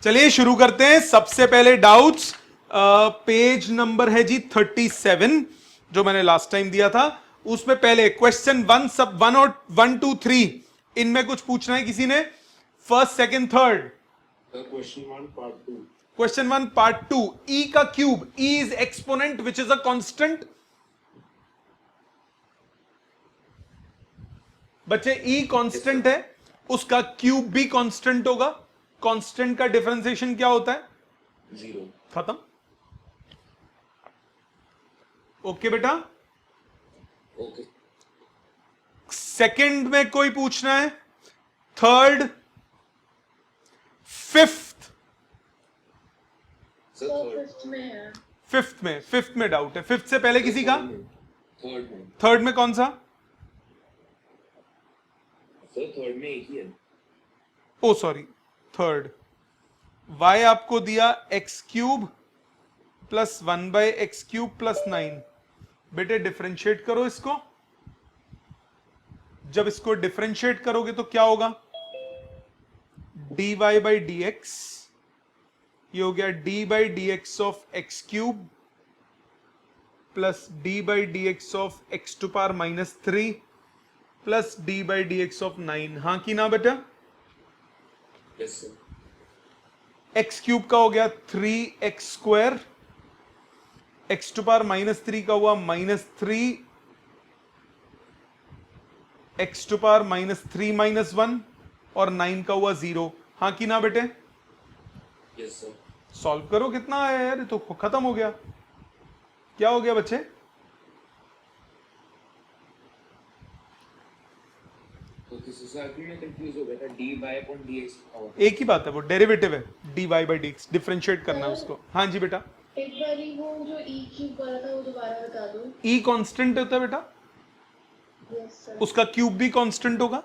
चलिए शुरू करते हैं। सबसे पहले डाउट्स, पेज नंबर है जी 37 जो मैंने लास्ट टाइम दिया था। उसमें पहले क्वेश्चन 1 सब 1 और 1 2 3 इनमें कुछ पूछना है किसी ने? First second third. Question 1 part 2, ई का cube, E is exponent which is a constant. बच्चे ई कांस्टेंट है, उसका क्यूब भी कांस्टेंट होगा। कांस्टेंट का डिफरेंशिएशन क्या होता है? 0। खत्म। ओके बेटा। ओके। सेकंड में कोई पूछना है? Third, fifth. फिफ्थ में डाउट है। फिफ्थ से पहले किसी का? थर्ड में कौन सा? थर्ड में एक ही है। ओ सॉरी, थर्ड। y आपको दिया x cube plus 1/x³ plus 9। बेटे डिफरेंशिएट करो इसको। जब इसको डिफरेंशिएट करोगे तो क्या होगा? dy/dx, ये हो गया d/dx of x³ plus d/dx of x⁻³ plus d/dx of 9। हाँ कि ना बेटा? Yes sir. x³ का हो गया 3x², x⁻³ का हुआ -3, x⁻³ -1 और 9 का हुआ 0। हाँ कि ना बेटे? Yes sir. सॉल्व करो। कितना आया यार? ये तो खत्म हो गया। क्या हो गया बच्चे? तो किसी से में कंफ्यूज हो गया था। dy/dx एक ही बात है, वो डेरिवेटिव है। dy/dx डिफरेंशिएट करना है उसको। हाँ जी बेटा। एक बारी वो जो ई क्यूब वाला था वो दोबारा बता दो। ई कांस्टेंट होता है बेटा, यस सर। उसका क्यूब भी कांस्टेंट होगा।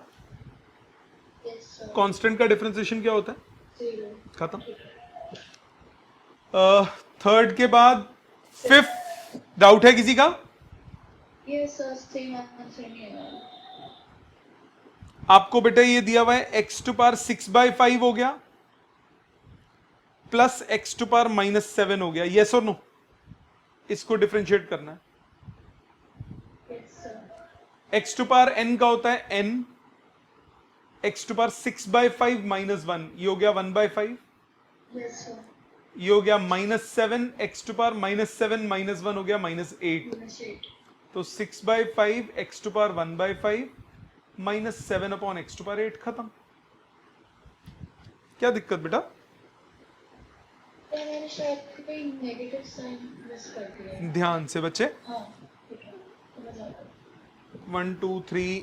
Yes sir. कांस्टेंट का डिफरेंशिएशन क्या होता है? 0। खत्म। थर्ड के बाद फिफ्थ डाउट है किसी का? यस सर, सेम आंसर नहीं है। आपको बेटा ये दिया हुआ है x⁻6/5 हो गया प्लस x⁻−7 हो गया। यस और नो? इसको डिफरेंशिएट करना है। Yes sir. x⁻n का होता है n, x⁻6/5 -1, ये हो गया 1/5। Yes sir. ये हो गया -7, x⁻−7 -1 हो गया -8। -8। तो 6/5 x⁻1/5 -7/x⁻8। खत्म। क्या दिक्कत बेटा? मैंने शायद कोई नेगेटिव साइन मिस कर दिया। ध्यान से बच्चे। हाँ ठीक है, समझ आ गया। 1 2 3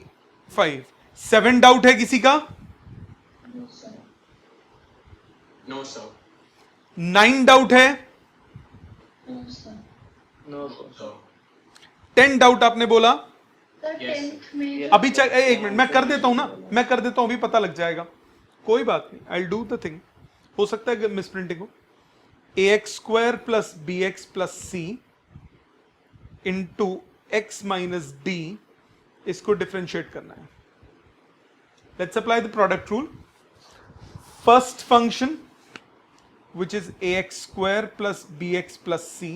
5 7 डाउट है किसी का? No sir. No sir. 9 doubt है? No sir. No sir. 10 doubt आपने बोला? सर 10th में अभी चल, एक मिनट मैं कर देता हूं ना, मैं कर देता हूं, अभी पता लग जाएगा। कोई बात नहीं, आई डू द थिंग। हो सकता है मिस प्रिंटिंग हो। ax² plus bx plus c into x minus D, इसको डिफरेंशिएट करना है। Let's apply the product rule. First function which is ax² plus bx plus c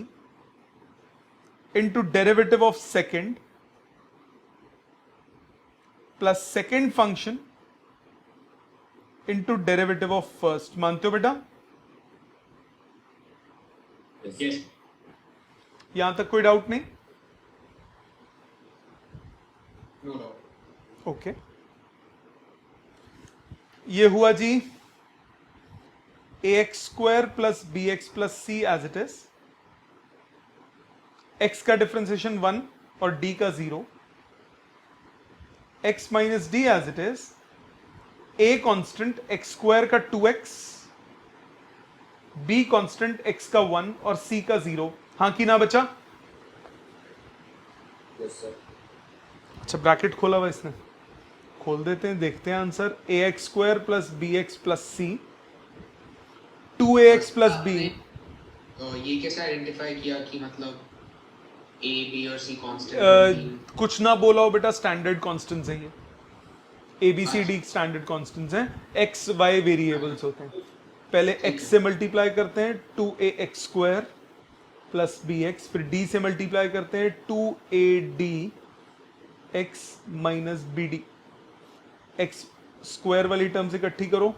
into derivative of second plus second function into derivative of first। मानते हो बेटा? Yes. यहां तक कोई doubt नहीं? No doubt. ओके। ये हुआ जी ax² plus bx plus c as it is, x का डिफरेंशिएशन 1 और d का 0, x minus d as it is, a constant x² का 2x, b कांस्टेंट x का 1 और c का 0। हाँ कि ना बचा? Yes sir. अच्छा ब्रैकेट खोला हुआ इसने, खोल देते हैं, देखते हैं answer. ax² plus bx plus c 2ax plus b। ये कैसे आइडेंटिफाई किया कि मतलब a b और c कांस्टेंट? कुछ ना बोला हो बेटा, स्टैंडर्ड कांस्टेंट्स हैं ये। ABCD स्टैंडर्ड कांस्टेंट्स हैं, x y वेरिएबल्स होते हैं। पहले x से मल्टीप्लाई करते हैं 2ax स्क्वायर प्लस bx, फिर d से मल्टीप्लाई करते हैं 2ad x minus bd। x square वाली टर्म से इकट्ठी करो,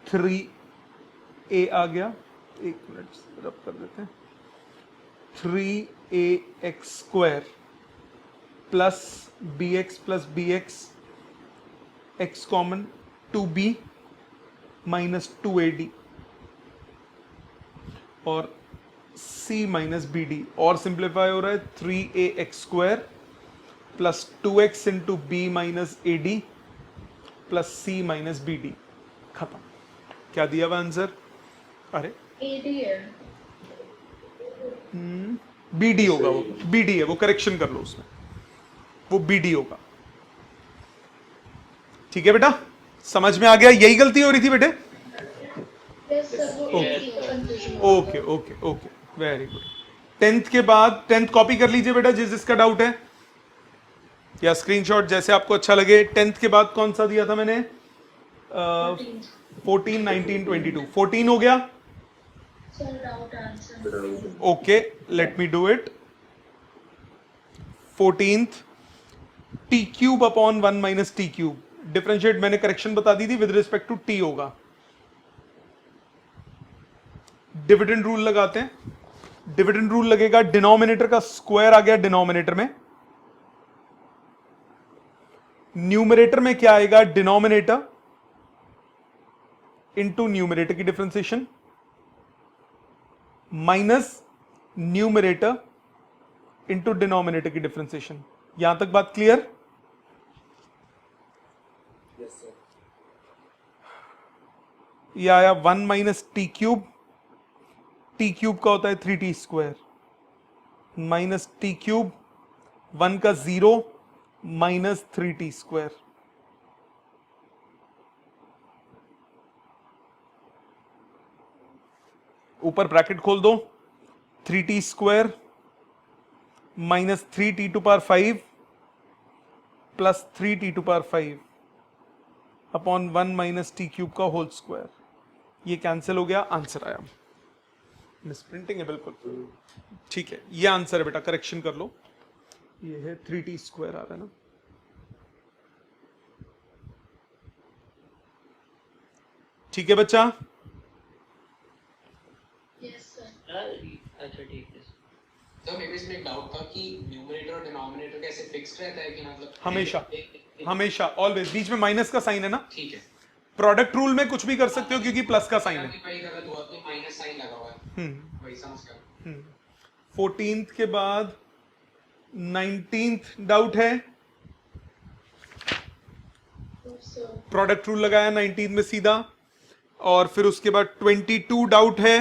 3a आ गया, एक मिनट रब कर देते हैं, 3ax square plus bx x common 2b minus 2ad और c माइनस bd, और सिंप्लीफाई हो रहा है 3ax square plus 2x into b minus ad plus c minus bd। खत्म। क्या दिया हुआ आंसर? अरे एडी है। bd होगा, वो bd है, वो करेक्शन कर लो उसमें, वो bd होगा। ठीक है बेटा, समझ में आ गया? यही गलती हो रही थी बेटे? यस सर, वो एडी है, confusion. Okay okay okay, very good. 10th के बाद 10th कॉपी कर लीजिए बेटा, जिसका डाउट है, या स्क्रीनशॉट, जैसे आपको अच्छा लगे। 10th के बाद कौन सा दिया था मैंने? 14, 19, 22। 14 हो गया? Sir doubt answer. Okay, let me do it. 14th T cube upon 1 minus t cube, differentiate मैंने करेक्शन बता दी थी, विद रिस्पेक्ट टू टी होगा। डिविडेंड रूल लगाते हैं। डिविडेंड रूल लगेगा, डिनोमिनेटर का स्क्वायर आ गया डिनोमिनेटर में, न्यूमरेटर में क्या आएगा? डिनोमिनेटर इंटू न्यूमरेटर की differentiation minus numerator into denominator की डिफरेंशिएशन। यहां तक बात क्लियर? Yes, sir. यह आया 1 minus t cube, t cube का होता है 3t square, minus t cube 1 का 0 माइनस 3t स्क्वायर। ऊपर ब्रैकेट खोल दो, 3t square minus 3t to power 5 plus 3t to power 5 upon 1 minus t cube का होल स्क्वायर। ये कैंसिल हो गया, आंसर आया। मिसप्रिंटिंग है बिल्कुल, ठीक है, ये आंसर है बेटा, करेक्शन कर लो। ये है 3t स्क्वायर आ रहा है ना। ठीक है बच्चा? Yes sir. अच्छा ठीक है। तो मेरे इसमें एक डाउट था कि न्यूमरेटर और डिनोमिनेटर कैसे फिक्स्ड रहता है कि मतलब हमेशा हमेशा ऑलवेज, बीच में माइनस का साइन है ना। ठीक है। प्रोडक्ट रूल में कुछ भी कर सकते हो क्योंकि प्लस का साइन है। भाई गलत हुआ तो माइनस साइन लगा हुआ है, वही समझ गया। 14th के बाद 19th डाउट है, सर प्रोडक्ट रूल लगाया 19th में सीधा, और फिर उसके बाद 22 डाउट है।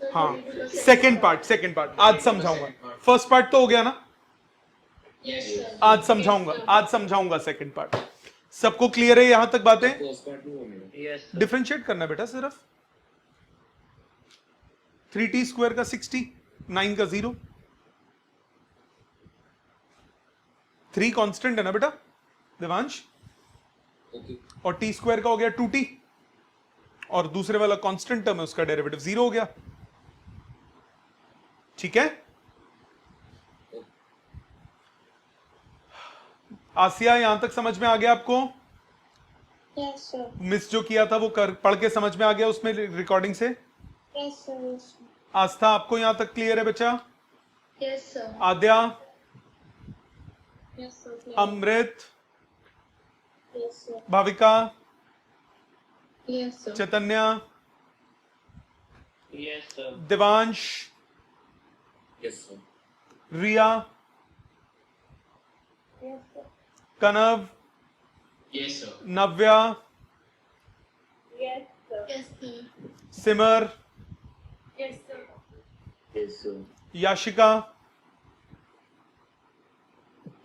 हाँ, सेकंड पार्ट आज समझाऊंगा। फर्स्ट पार्ट तो हो गया ना, यस सर। आज समझाऊंगा सेकंड पार्ट। सबको क्लियर है यहां तक बातें? First part नहीं हुआ मेरा। यस डिफरेंशिएट करना बेटा सिर्फ। 3t स्क्वायर का 60, 9 का 0, 3 कांस्टेंट है ना बेटा देवांश, Okay. और t स्क्वायर का हो गया 2t, और दूसरे वाला कांस्टेंट टर्म है उसका डेरिवेटिव 0 हो गया। ठीक है? आसिया, यहां तक समझ में आ गया आपको? Yes sir. मिस जो किया था वो पढ़ के समझ में आ गया उसमें रिकॉर्डिंग से? Yes sir. यस आस्था, आपको यहां तक क्लियर है बच्चा? Sir. Aadya, yes sir. Amrit, yes sir. Bhavika, yes sir. Chaitanya, yes sir. Devansh, Yes, sir. Riya, yes sir. Kanav, yes sir. Navya, yes sir. Yes sir. Simar, yes sir. Yes, sir. Yashika,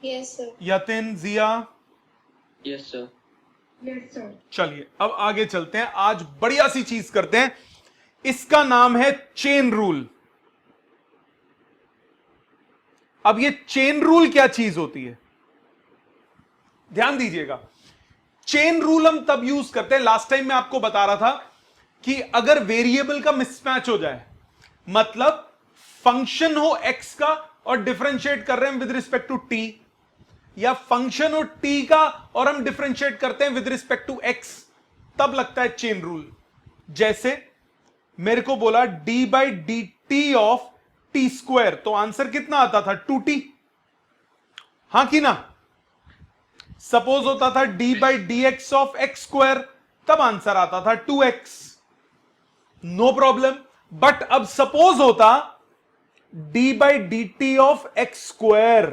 yes sir. Yatin, Jiya. Yes sir. Yes sir. चलिए अब आगे चलते हैं, आज बढ़िया सी चीज करते हैं, इसका नाम है चेन रूल। अब ये चेन रूल क्या चीज होती है, ध्यान दीजिएगा। चेन रूल हम तब यूज करते हैं, लास्ट टाइम मैं आपको बता रहा था कि अगर वेरिएबल का मिसमैच हो जाए, मतलब फंक्शन हो एक्स का और डिफरेंशिएट कर रहे हैं विद रिस्पेक्ट टू टी, या फंक्शन हो टी का और हम डिफरेंशिएट करते हैं विद रिस्पेक्ट टू एक्स, तब लगता है चेन रूल। जैसे मेरे को बोला d by d t of T square, तो आंसर कितना आता था 2t, हां कि ना। सपोज होता था D by d x of x square, तब आंसर आता था 2x, नो प्रॉब्लम। बट अब सपोज होता d by d t of x square,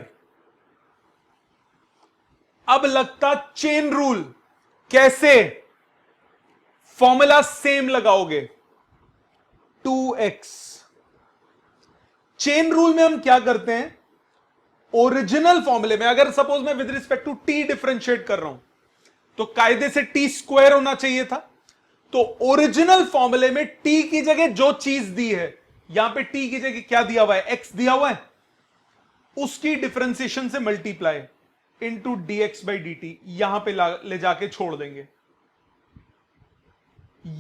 अब लगता चेन रूल। कैसे? फॉर्मूला सेम लगाओगे, 2x। चेन रूल में हम क्या करते हैं, ओरिजिनल फॉर्मूले में अगर सपोज मैं with respect to t differentiate कर रहा हूं, तो कायदे से टी स्क्वायर होना चाहिए था। तो ओरिजिनल फॉर्मूले में टी की जगह जो चीज दी है, यहां पे टी की जगह क्या दिया हुआ है, एक्स दिया हुआ है, उसकी डिफरेंशिएशन से multiply into d x by d T, यहां पे ले जाके छोड़ देंगे।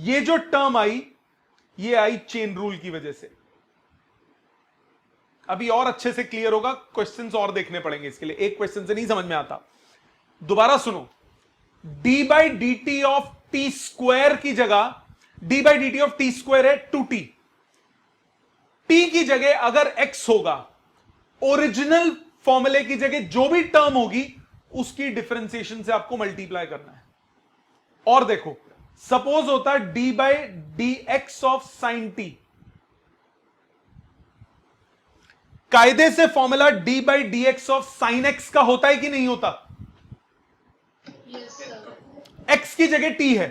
ये जो टर्म आई, ये आई चेन रूल की वजह से। अभी और अच्छे से क्लियर होगा, क्वेश्चंस और देखने पड़ेंगे इसके लिए, एक क्वेश्चन से नहीं समझ में आता। दोबारा सुनो, D by d t of T square की जगह, D by d t of T square है 2t, टी की जगह अगर x होगा, ओरिजिनल फॉर्मूले की जगह जो भी टर्म होगी उसकी डिफरेंशिएशन से आपको मल्टीप्लाई करना है। और देखो, सपोज होता d by d x of sine T, कायदे से formula D by d x of sign x का होता है कि नहीं होता? Yes sir. एक्स की जगह टी है,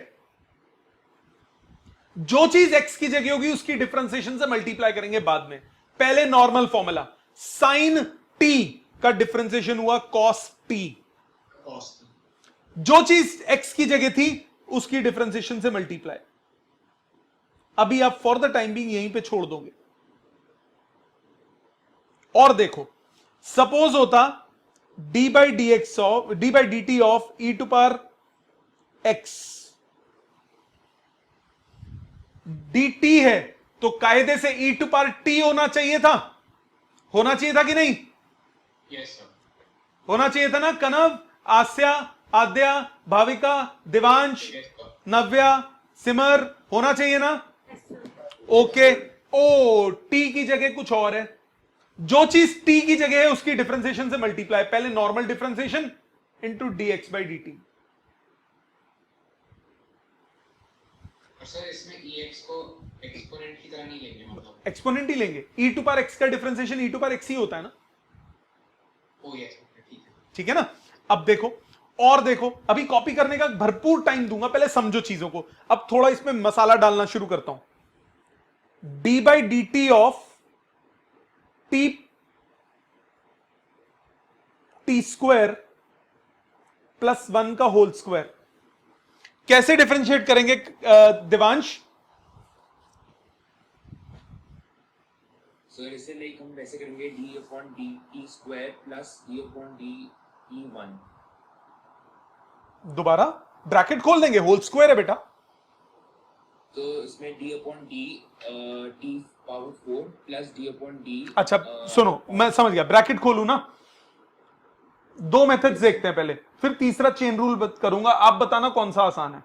जो चीज एक्स की जगह होगी उसकी डिफरेंशिएशन से मल्टीप्लाई करेंगे बाद में। पहले नॉर्मल फॉर्मूला, साइन टी का डिफरेंशिएशन हुआ कॉस टी, जो चीज एक्स की जगह थी उसकी डिफरेंशिएशन से मल्टीप्लाई। अभी आप फॉर द टाइम बिंग यहीं पे छोड़ दोगे। और देखो, सपोज होता d by d x of d by d t of e to power x, d t है तो कायदे से ई टू पावर टी होना चाहिए था, होना चाहिए था कि नहीं? Yes sir. होना चाहिए था ना। कनव, आस्या, आद्या, भाविका, दिवांश, नव्या, सिमर, होना चाहिए ना। ओके, ओ टी की जगह कुछ और है, जो चीज टी की जगह है उसकी डिफरेंशिएशन से मल्टीप्लाई, पहले normal differentiation into d x by d t. Sir इसमें ex को एक्सपोनेंट की तरह नहीं लेंगे, मतलब एक्सपोनेंट ही लेंगे, ई टू पावर एक्स का differentiation e to power x ही होता है ना। ओ यस, ठीक है। ठीक है ना। अब देखो, और देखो, अभी कॉपी करने का भरपूर टाइम दूंगा, पहले समझो चीजों को। अब थोड़ा इसमें मसाला डालना शुरू करता हूं। D by d t of T T square plus 1 का होल स्क्वायर, कैसे डिफरेंशिएट करेंगे दिवांश? सर इसे लाइक हम वैसे करेंगे D upon D T square plus D upon D E 1। दोबारा ब्रैकेट खोल देंगे, होल स्क्वायर है बेटा, तो इसमें D upon D T power 4 plus D upon D. अच्छा सुनो, मैं समझ गया, ब्रैकेट खोलू ना। दो मेथड्स देखते हैं पहले, फिर तीसरा चेन रूल करूंगा, आप बताना कौन सा आसान है।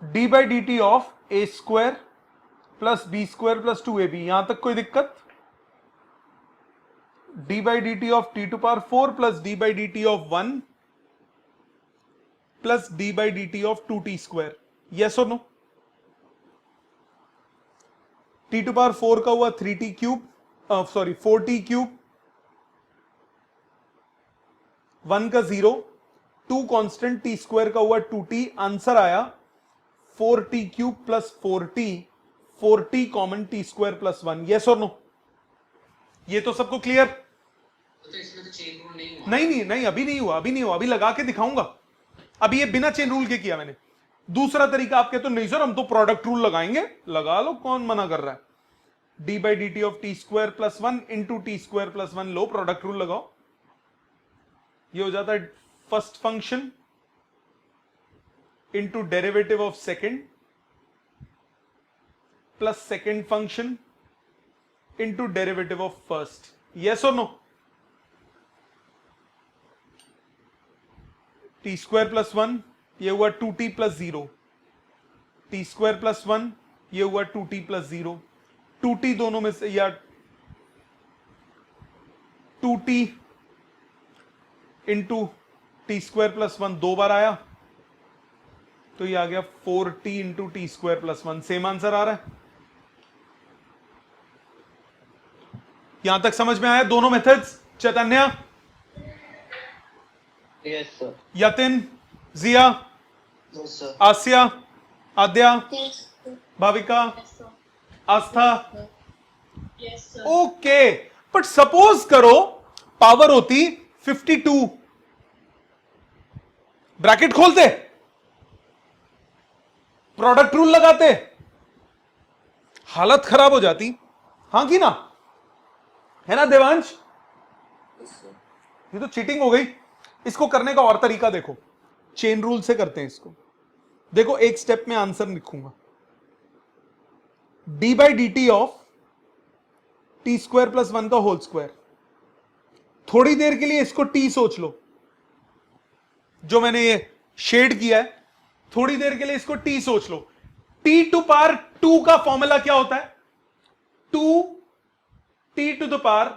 D by d t of a square plus b square plus 2ab, यहां तक कोई दिक्कत? D by d t of t to power 4 plus d by d t of 1 plus d by d t of 2t square, yes और no? T to power 4 का हुआ 3t cube, sorry 4t cube, 1 का 0, 2 constant, T square का हुआ 2t, answer आया 4t cube plus 4t, 4t common T square plus 1, yes और no? ये तो सबको क्लियर? तो इसमें तो चेन रूल नहीं हुआ। नहीं, अभी नहीं हुआ, अभी लगा के दिखाऊंगा। अभी ये बिना चेन रूल के किया मैंने। दूसरा तरीका आप कहते हो नहीं सर हम तो प्रोडक्ट रूल लगाएंगे, लगा लो, कौन मना कर रहा है। D by d t of T square plus 1 into t square plus 1, low product rule लगाओ, ये हो जाता है first function into derivative of second plus second function into derivative of first. Yes और नो? टी स्क्वायर प्लस 1 ये हुआ 2t plus 0, T square plus 1 ये हुआ 2t प्लस 0, 2t दोनों में से या 2t into t square plus 1 दो बार आया तो ये आ गया 4t into t square plus 1। Same answer आ रहा है। यहां तक समझ में आया दोनों methods? Chaitanya, yes sir. Yatin, Jiya, yes sir. Asiya, Aadya, Yes, sir. Bhavika, Yes, sir. Astha. Yes, sir. Okay, but suppose करो पावर होती 52, ब्रैकेट खोलते, प्रोडक्ट रूल लगाते, हालत खराब हो जाती। हाँ कि ना? है ना देवांश? ये तो चीटिंग हो गई। इसको करने का और तरीका देखो, चेन रूल से करते हैं इसको। देखो एक स्टेप में आंसर लिखूंगा, D by d t of T square plus 1 का होल स्क्वायर। थोड़ी देर के लिए इसको टी सोच लो, जो मैंने ये शेड किया है, थोड़ी देर के लिए इसको टी सोच लो। टी टू पावर 2 का फॉर्मूला क्या होता है? 2 t to the power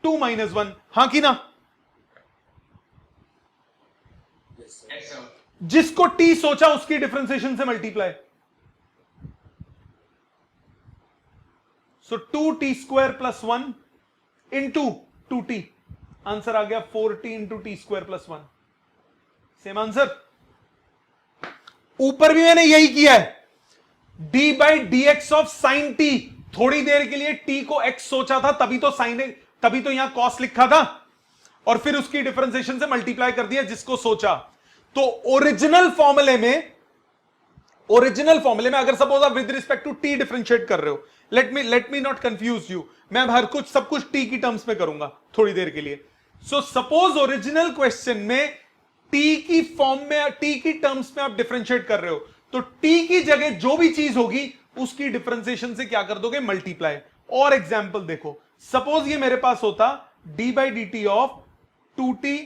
2 minus 1। हां कि ना? Yes, sir. जिसको टी सोचा उसकी डिफरेंशिएशन से multiply. So 2t square plus 1 into 2t, answer आ गया 4t into t square plus 1। Same answer. ऊपर भी मैंने यही किया है, d by d x of sine t. थोड़ी देर के लिए t को x सोचा था, तभी तो तभी तो यहां cos लिखा था, और फिर उसकी डिफरेंशिएशन से मल्टीप्लाई कर दिया जिसको सोचा। तो ओरिजिनल फॉर्मूले में अगर सपोज आप with respect to t differentiate कर रहे हो, let me not confuse you, मैं हर कुछ सब कुछ टी की टर्म्स में करूंगा थोड़ी देर के लिए। सो सपोज ओरिजिनल क्वेश्चन में टी की फॉर्म में, टी की टर्म्स में आप डिफरेंशिएट कर रहे हो, तो टी की जगह जो भी चीज होगी उसकी डिफरेंशिएशन से क्या कर दोगे? मल्टीप्लाई। और एग्जाम्पल देखो, सपोज ये मेरे पास होता d by d t of 2t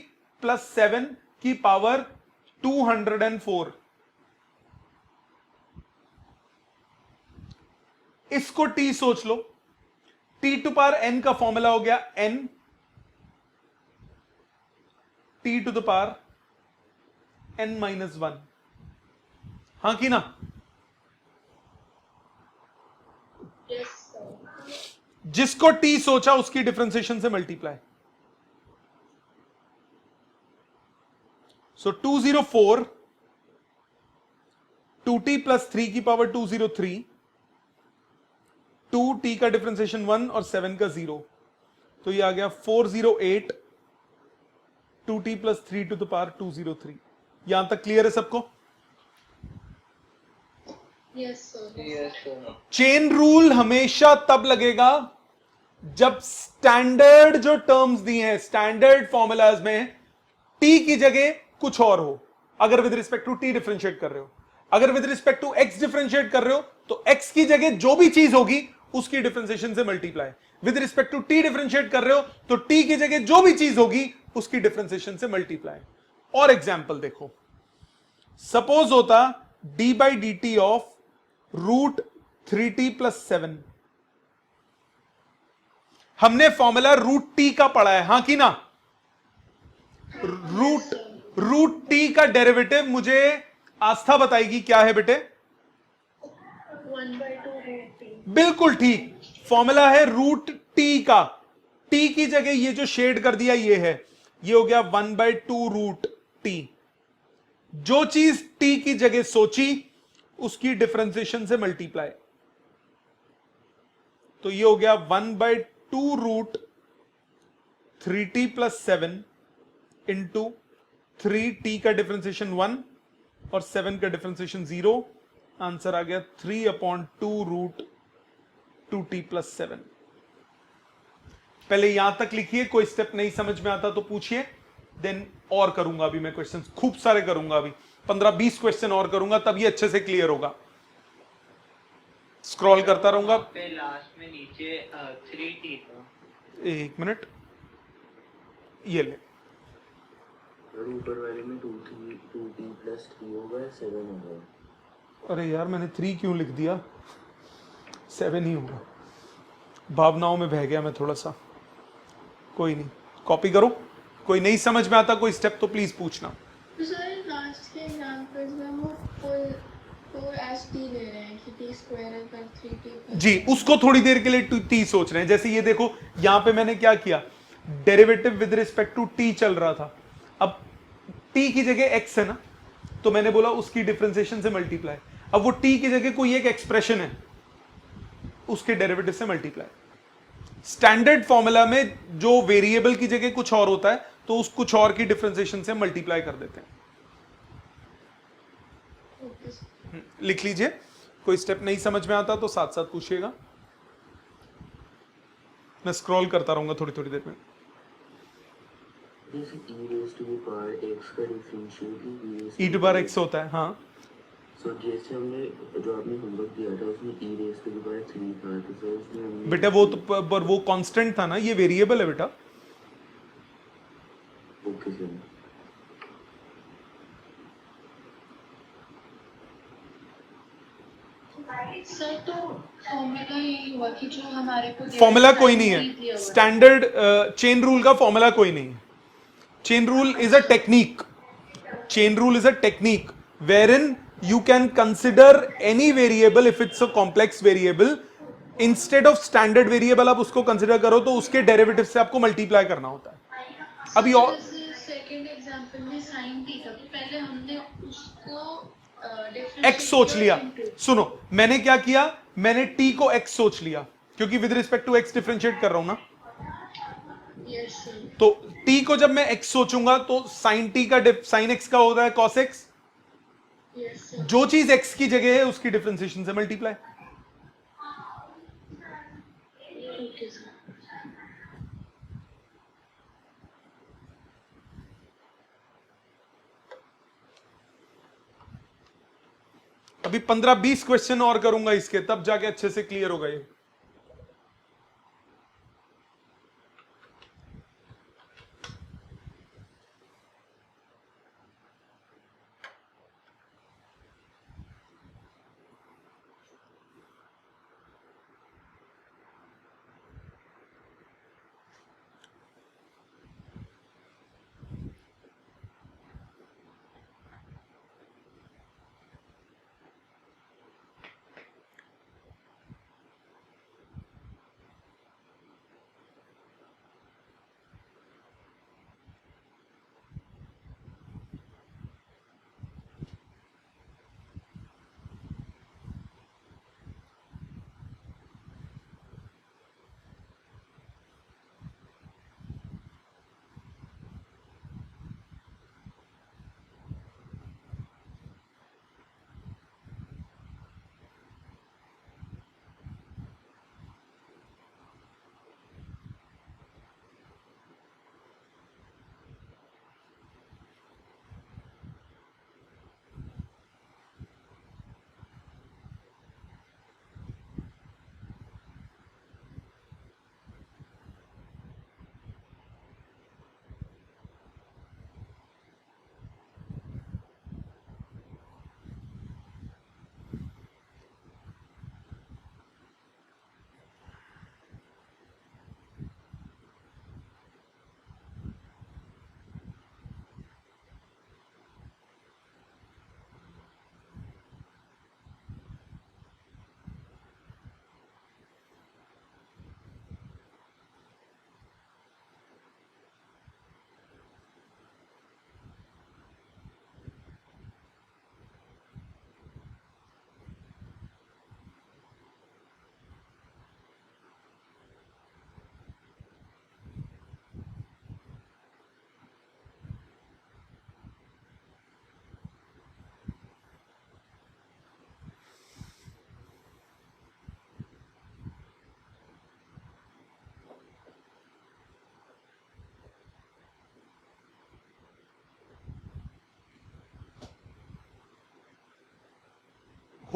plus 7 की पावर 204। इसको t सोच लो, t टू पावर n का फॉर्मूला हो गया n t to the power n minus 1। हां कि ना? Yes, sir. जिसको t सोचा उसकी डिफरेंशिएशन से मल्टीप्लाई। सो 204 2t प्लस 3 की पावर 203, 2t का डिफरेंशिएशन 1 और 7 का 0, तो ये आ गया 408 2t plus 3 to the power 203। यहां तक क्लियर है सबको? Yes, sir. Yes sir. Chain rule हमेशा तब लगेगा जब स्टैंडर्ड जो टर्म्स दी हैं, स्टैंडर्ड फॉर्मूलाज में t की जगह कुछ और हो। अगर with respect to t differentiate कर रहे हो, अगर with respect to x differentiate कर रहे हो, तो x की जगह जो भी चीज होगी उसकी डिफरेंशिएशन से multiply. With respect to t differentiate कर रहे हो, तो t की जगह जो भी चीज होगी उसकी डिफरेंशिएशन से मल्टीप्लाई। और एग्जाम्पल देखो, सपोज होता d by d t of root 3t plus 7। हमने फॉर्मूला रूट टी का पढ़ा है, हां कि ना? रूट टी का डेरिवेटिव मुझे आस्था बताएगी क्या है बेटे? 1/2 root t. बिल्कुल ठीक, फॉर्मूला है रूट टी का। टी की जगह ये जो शेड कर दिया ये है, ये हो गया 1/2 रूट टी। जो चीज टी की जगह सोची उसकी डिफरेंशिएशन से मल्टीप्लाई, तो ये हो गया 1/2 root 3t plus 7 into 3t का डिफरेंशिएशन 1 और 7 का डिफरेंशिएशन 0। आंसर आ गया 3/2 रूट 2t प्लस 7। पहले यहां तक लिखिए, कोई स्टेप नहीं समझ में आता तो पूछिए, देन और करूंगा अभी मैं क्वेश्चंस खूब सारे करूंगा अभी 15-20 क्वेश्चन और करूंगा तब ये अच्छे से क्लियर होगा। स्क्रॉल करता रहूंगा। पे लास्ट में नीचे 3T था। एक मिनट, ये ले। ऊपर वाले में 2T प्लस 3 होगा 7 होगा। अरे यार मैंने 3 क्यों लिख दिया, 7 ही होगा। भावनाओं में बह गया मैं थोड़ा सा, कोई नहीं, कॉपी करो। कोई नहीं समझ में आता कोई स्टेप तो प्लीज पूछना। तो सर लास्ट के एग्जांपल्स में वो फुल एस टी ले रहे हैं कि टी स्क्वायर है पर 3T जी, उसको थोड़ी देर के लिए टी सोच रहे हैं। जैसे ये देखो यहां पे मैंने क्या किया, derivative with respect to t चल रहा था। अब टी की जगह एक्स है ना, तो मैंने बोला उसकी डिफरेंशिएशन से मल्टीप्लाई। अब वो टी की जगह कोई एक एक्सप्रेशन है, उसके डेरिवेटिव से मल्टीप्लाई। स्टैंडर्ड फॉर्मूला में जो वेरिएबल की जगह कुछ और होता है तो उस कुछ और की डिफरेंशिएशन से मल्टीप्लाई कर देते हैं। लिख लीजिए, कोई स्टेप नहीं समझ में आता तो साथ साथ पूछिएगा, मैं स्क्रॉल करता रहूंगा थोड़ी थोड़ी देर में। जैसे e raised to the power x का differentiate e to power x होता है, हाँ। सो जैसे हमने जो आपने होमवर्क दिया था उसमें e raised to the power 3 था, तो सर उसमें हमने बेटा वो तो पर वो कांस्टेंट था ना, ये वेरिएबल है बेटा। Okay sir. सर तो फॉर्मूला यही हुआ कि जो हमारे को फॉर्मूला कोई नहीं है, स्टैंडर्ड चेन रूल का फॉर्मूला कोई नहीं है। Chain rule is a technique, chain rule is a technique wherein you can consider any variable if it's a complex variable instead of standard variable आप उसको कंसिडर करो तो उसके डेरिवेटिव से आपको मल्टीप्लाई करना होता है। अभी और सेकंड एग्जांपल में sin t था, तो पहले हमने उसको x सोच लिया। सुनो मैंने क्या किया, मैंने t को x सोच लिया क्योंकि with respect to x differentiate कर रहा हूं ना। Yes sir. तो t को जब मैं x सोचूंगा तो sin t का sin x का होता है cos x। Yes sir. जो चीज x की जगह है उसकी डिफरेंशिएशन से मल्टीप्लाई। Okay sir. अभी 15-20 क्वेश्चन और करूंगा इसके, तब जाके अच्छे से क्लियर होगा ये।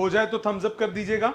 हो जाए तो थम्स अप कर दीजिएगा।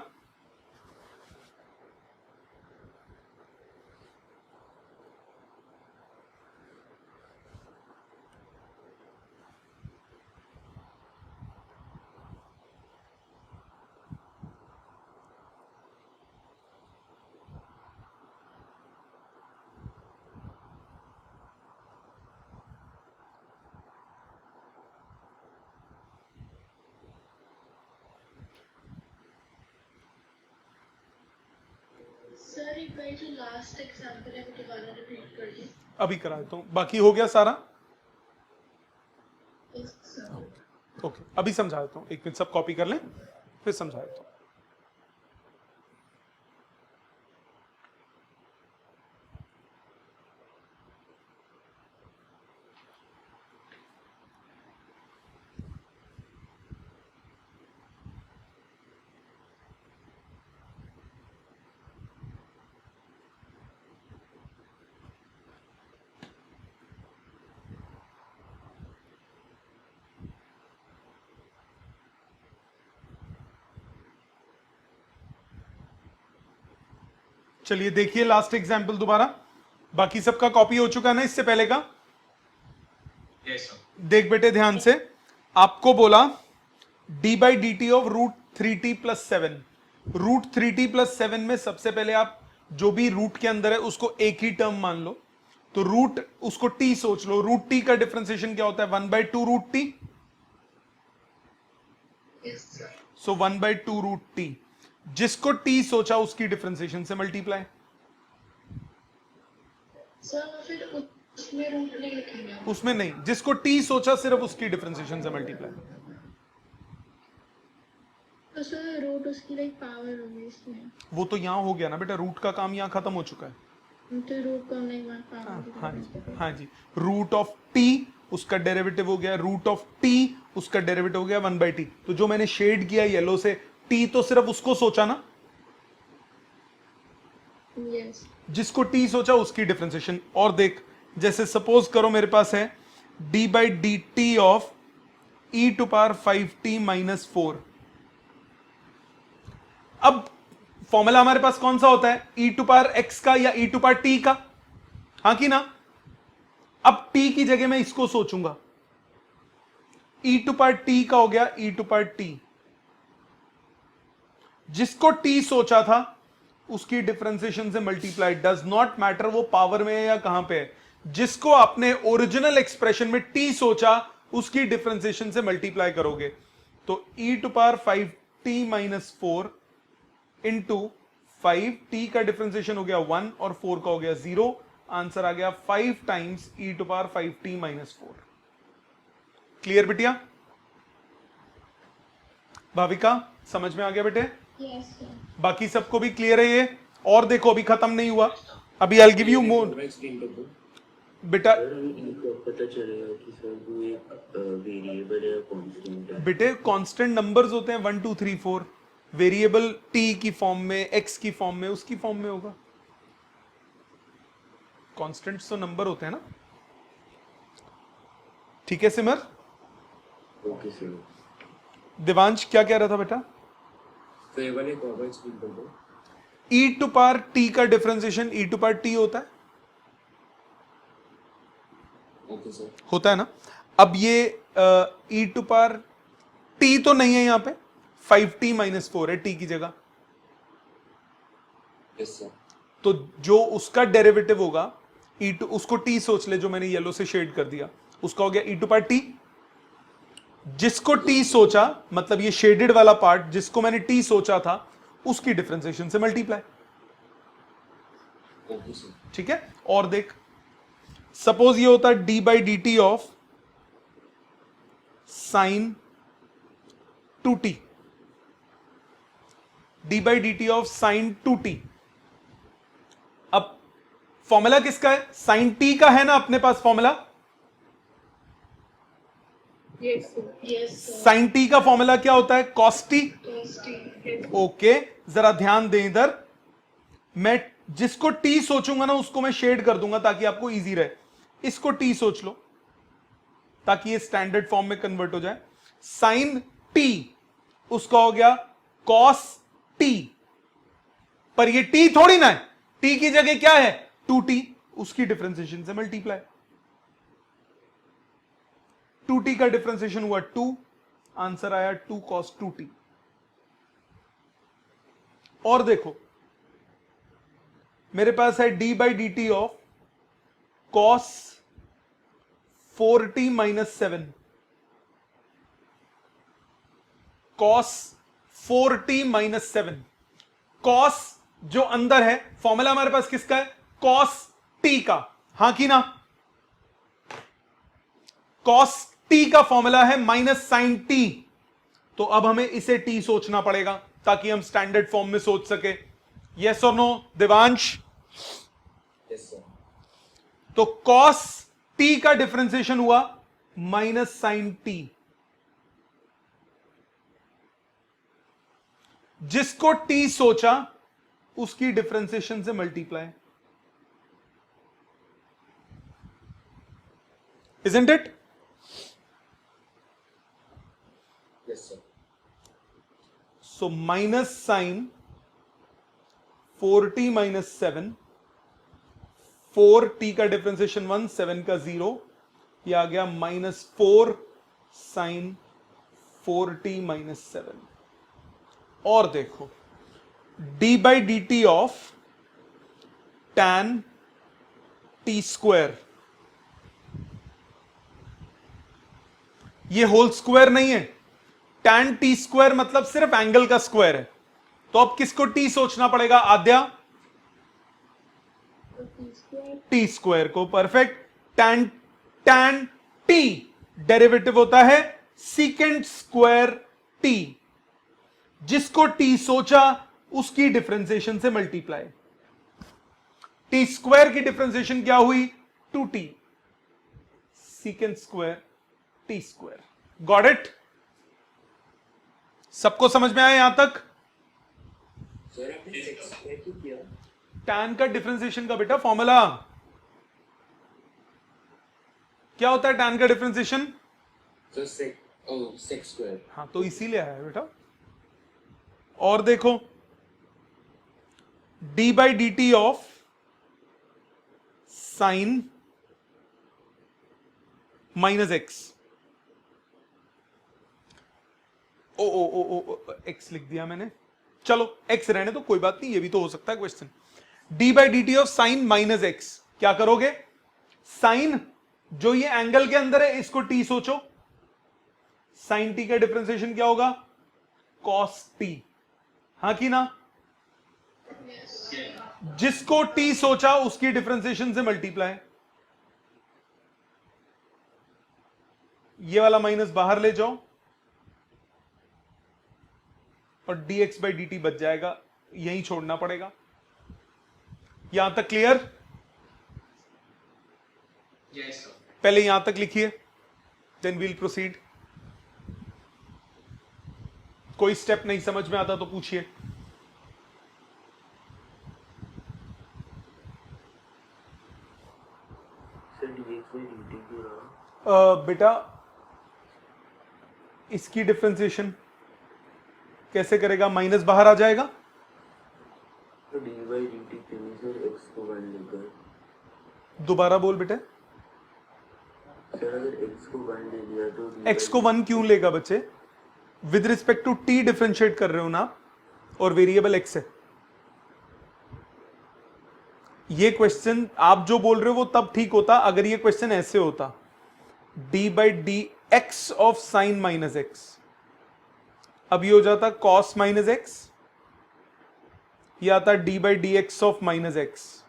सर एक बार जो लास्ट एग्जांपल है वो दोबारा रिपीट कर दिए। अभी करा देता हूं, बाकी हो गया सारा। ओके अभी समझा देता हूं, एक मिनट सब कॉपी कर लें फिर समझा देता हूं। चलिए देखिए लास्ट एग्जाम्पल दोबारा, बाकी सबका कॉपी हो चुका है ना इससे पहले का। Yes sir. देख बेटे ध्यान से, आपको बोला d by d t of root 3t plus 7। Root 3t plus 7 में सबसे पहले आप जो भी रूट के अंदर है उसको एक ही टर्म मान लो, तो रूट उसको t सोच लो। रूट t का डिफरेंशिएशन क्या होता है? 1/2 रूट t। सो 1/2 रूट t, जिसको t सोचा उसकी डिफरेंशिएशन से मल्टीप्लाई। सर फिर उसमें रूट नहीं लिखेंगे हम। उसमें नहीं, जिसको t सोचा सिर्फ उसकी डिफरेंशिएशन से मल्टीप्लाई। तो सर रूट उसकी लाइक पावर होगी इसमें। वो तो यहां हो गया ना बेटा, रूट का काम यहां खत्म हो चुका है। तो रूट को नहीं मान पावर। हाँ जी हाँ जी, रूट ऑफ t उसका डेरिवेटिव हो गया, रूट ऑफ t उसका डेरिवेटिव हो गया 1/t। तो जो मैंने शेड किया येलो से, t तो सिर्फ उसको सोचा ना, यस जिसको t सोचा उसकी डिफरेंशिएशन। और देख, जैसे सपोज करो मेरे पास है d by d t of e to power 5t minus 4। अब फॉर्मूला हमारे पास कौन सा होता है? e टू पावर x का या e टू पावर t का, हाँ कि ना? अब t की जगह मैं इसको सोचूंगा, e टू पावर t का हो गया e टू पावर t। जिसको t सोचा था उसकी डिफरेंशिएशन से मल्टीप्लाई। डज नॉट मैटर वो पावर में है या कहां पे है, जिसको आपने ओरिजिनल एक्सप्रेशन में t सोचा उसकी डिफरेंशिएशन से मल्टीप्लाई करोगे। तो e to power 5t minus 4 into 5t का डिफरेंशिएशन हो गया 1 और 4 का हो गया 0। आंसर आ गया 5 times e to power 5t minus 4। Clear बिटिया? भाविका समझ में आ गया बेटे? Yes sir. बाकी सबको भी क्लियर है ये? और देखो अभी खत्म नहीं हुआ, अभी I give you more explain कर दो। बेटा। सर इनको पता चलेगा कि सर वो एक वेरिएबल है या कांस्टेंट है? बेटे कांस्टेंट नंबर्स होते हैं 1 2 3 4, वेरिएबल t की फॉर्म में, x की फॉर्म में, उसकी फॉर्म में होगा। कांस्टेंट्स तो नंबर होते हैं ना। ठीक है सिमर? Okay sir. दिवांश क्या कह रहा था बेटा? तो ये वाले को एक्सप्लेन कर दो। e टू पावर t का differentiation e to power t होता है, ओके सर। होता है ना। अब ये e टू पावर t तो नहीं है यहां पे, 5t माइनस 4 है t की जगह। Yes sir. तो जो उसका डेरिवेटिव होगा e टू, उसको t सोच ले, जो मैंने येलो से शेड कर दिया, उसका हो गया e टू पावर t। जिसको t सोचा, मतलब ये शेडेड वाला पार्ट जिसको मैंने t सोचा था उसकी डिफरेंशिएशन से मल्टीप्लाई। Okay sir. ठीक है? और देख, सपोज ये होता d by d t of sign 2t, d by d t of sign 2t। अब फॉर्मूला किसका है? साइन t का है ना अपने पास formula. Yes sir. Sine t का फॉर्मूला क्या होता है? Cos t। ओके, जरा ध्यान दें इधर, मैं जिसको t सोचूंगा ना उसको मैं शेड कर दूंगा ताकि आपको इजी रहे। इसको t सोच लो ताकि ये स्टैंडर्ड फॉर्म में कन्वर्ट हो जाए। साइन t उसका हो गया कॉस टी, पर ये टी थोड़ी ना है, टी की जगह क्या है 2t, उसकी डिफरेंशिएशन से मल्टीप्लाई, 2t का डिफरेंशिएशन हुआ 2, आंसर आया 2 cos 2t। और देखो मेरे पास है d by d t of cos 4t minus 7, cos 4t minus 7, cos जो अंदर है, फॉर्मूला हमारे पास किसका है cos t का, हां की ना, cos t का फॉर्मूला है माइनस साइन t, तो अब हमें इसे t सोचना पड़ेगा ताकि हम स्टैंडर्ड फॉर्म में सोच सके। यस और नो देवांश? Yes sir. तो cos t का डिफरेंशिएशन हुआ माइनस साइन t, जिसको t सोचा उसकी डिफरेंशिएशन से multiply, isn't it? Yes sir. So minus sine 4t minus 7, 4t का डिफरेंशिएशन 1, 7 का 0, ये आ गया माइनस 4 साइन 4t माइनस 7। और देखो d by d t of tan t square, ये होल स्क्वायर नहीं है, tan t स्क्वायर मतलब सिर्फ एंगल का स्क्वायर है, तो अब किसको t सोचना पड़ेगा आद्या? t स्क्वायर को। परफेक्ट। tan t डेरिवेटिव होता है सीकेंट स्क्वायर t, जिसको t सोचा उसकी डिफरेंशिएशन से मल्टीप्लाई, टी स्क्वायर की डिफरेंशिएशन क्या हुई 2t, secant square T square. Got it? सबको समझ में आया यहां तक? सर आपने सेक्स स्क्वायर क्यों किया? tan का डिफरेंशिएशन का बेटा फॉर्मूला क्या होता है, tan का डिफरेंशिएशन? Sir sex square. हाँ तो इसीलिए आया बेटा। और देखो d by d t of sine minus x, ओ एक्स लिख दिया मैंने, चलो एक्स रहने तो कोई बात नहीं, ये भी तो हो सकता है question. d by d t of sine minus x, क्या करोगे? साइन जो ये एंगल के अंदर है इसको t सोचो, साइन t का डिफरेंशिएशन क्या होगा cos t, हां की ना? जिसको t सोचा उसकी डिफरेंशिएशन से मल्टीप्लाई, ये वाला माइनस बाहर ले जाओ और dx बाई डी टी बच जाएगा, यहीं छोड़ना पड़ेगा। यहां तक क्लियर? Yes sir. पहले यहां तक लिखिए, देन वील प्रोसीड। कोई स्टेप नहीं समझ में आता तो पूछिए। Sir dx by d T क्यों रहा? बेटा इसकी डिफरेंशिएशन कैसे करेगा, माइनस बाहर आ जाएगा। तो डी बाई डी टी क्यों नहीं सर, x को 1 लेकर? दोबारा बोल बेटे। सर अगर x को 1 ले लिया तो x को 1 क्यों लेगा बच्चे? With respect to t differentiate कर रहे हो ना आप, और वेरिएबल x है। ये क्वेश्चन आप जो बोल रहे हो वो तब ठीक होता अगर ये क्वेश्चन ऐसे होता, d by d x of sine minus x, अब ये हो जाता cos माइनस एक्स, ये आता d by d x of minus x.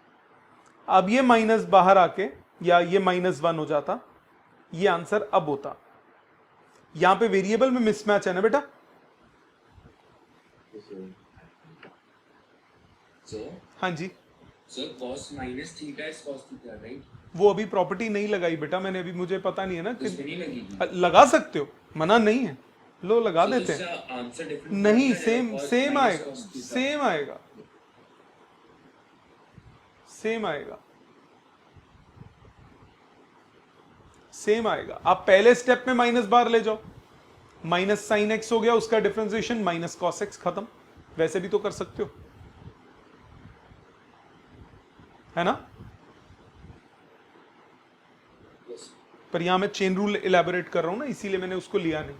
अब ये माइनस बाहर आके या ये -1 हो जाता, ये आंसर अब होता। यहां पे वेरिएबल में मिसमैच है ना बेटा? सर हाँ जी, sir cos minus theta is cos theta right? वो अभी प्रॉपर्टी नहीं लगाई बेटा मैंने, अभी मुझे पता नहीं है ना उसमें नहीं लगेगी? लगा सकते हो, मना नहीं है, लो लगा देते हैं। आंसर डिफरेंट नहीं, सेम आएगा, सेम आएगा, सेम आएगा, सेम आएगा। आप पहले स्टेप में माइनस बार ले जाओ, माइनस साइन एक्स हो गया, उसका डिफरेंशिएशन माइनस कॉस एक्स, खत्म। वैसे भी तो कर सकते हो, है ना? पर यहां मैं चेन रूल इलेबोरेट कर रहा हूं ना, इसीलिए मैंने उसको लिया नहीं।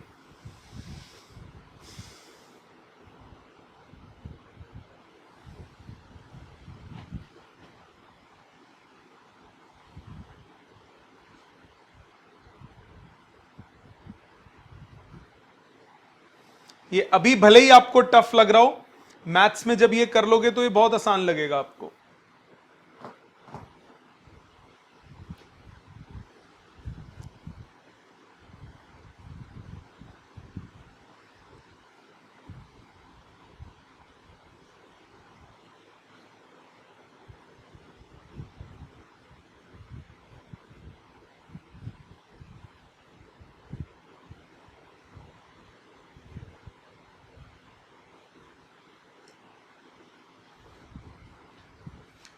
ये अभी भले ही आपको टफ लग रहा हो, मैथ्स में जब ये कर लोगे तो ये बहुत आसान लगेगा आपको।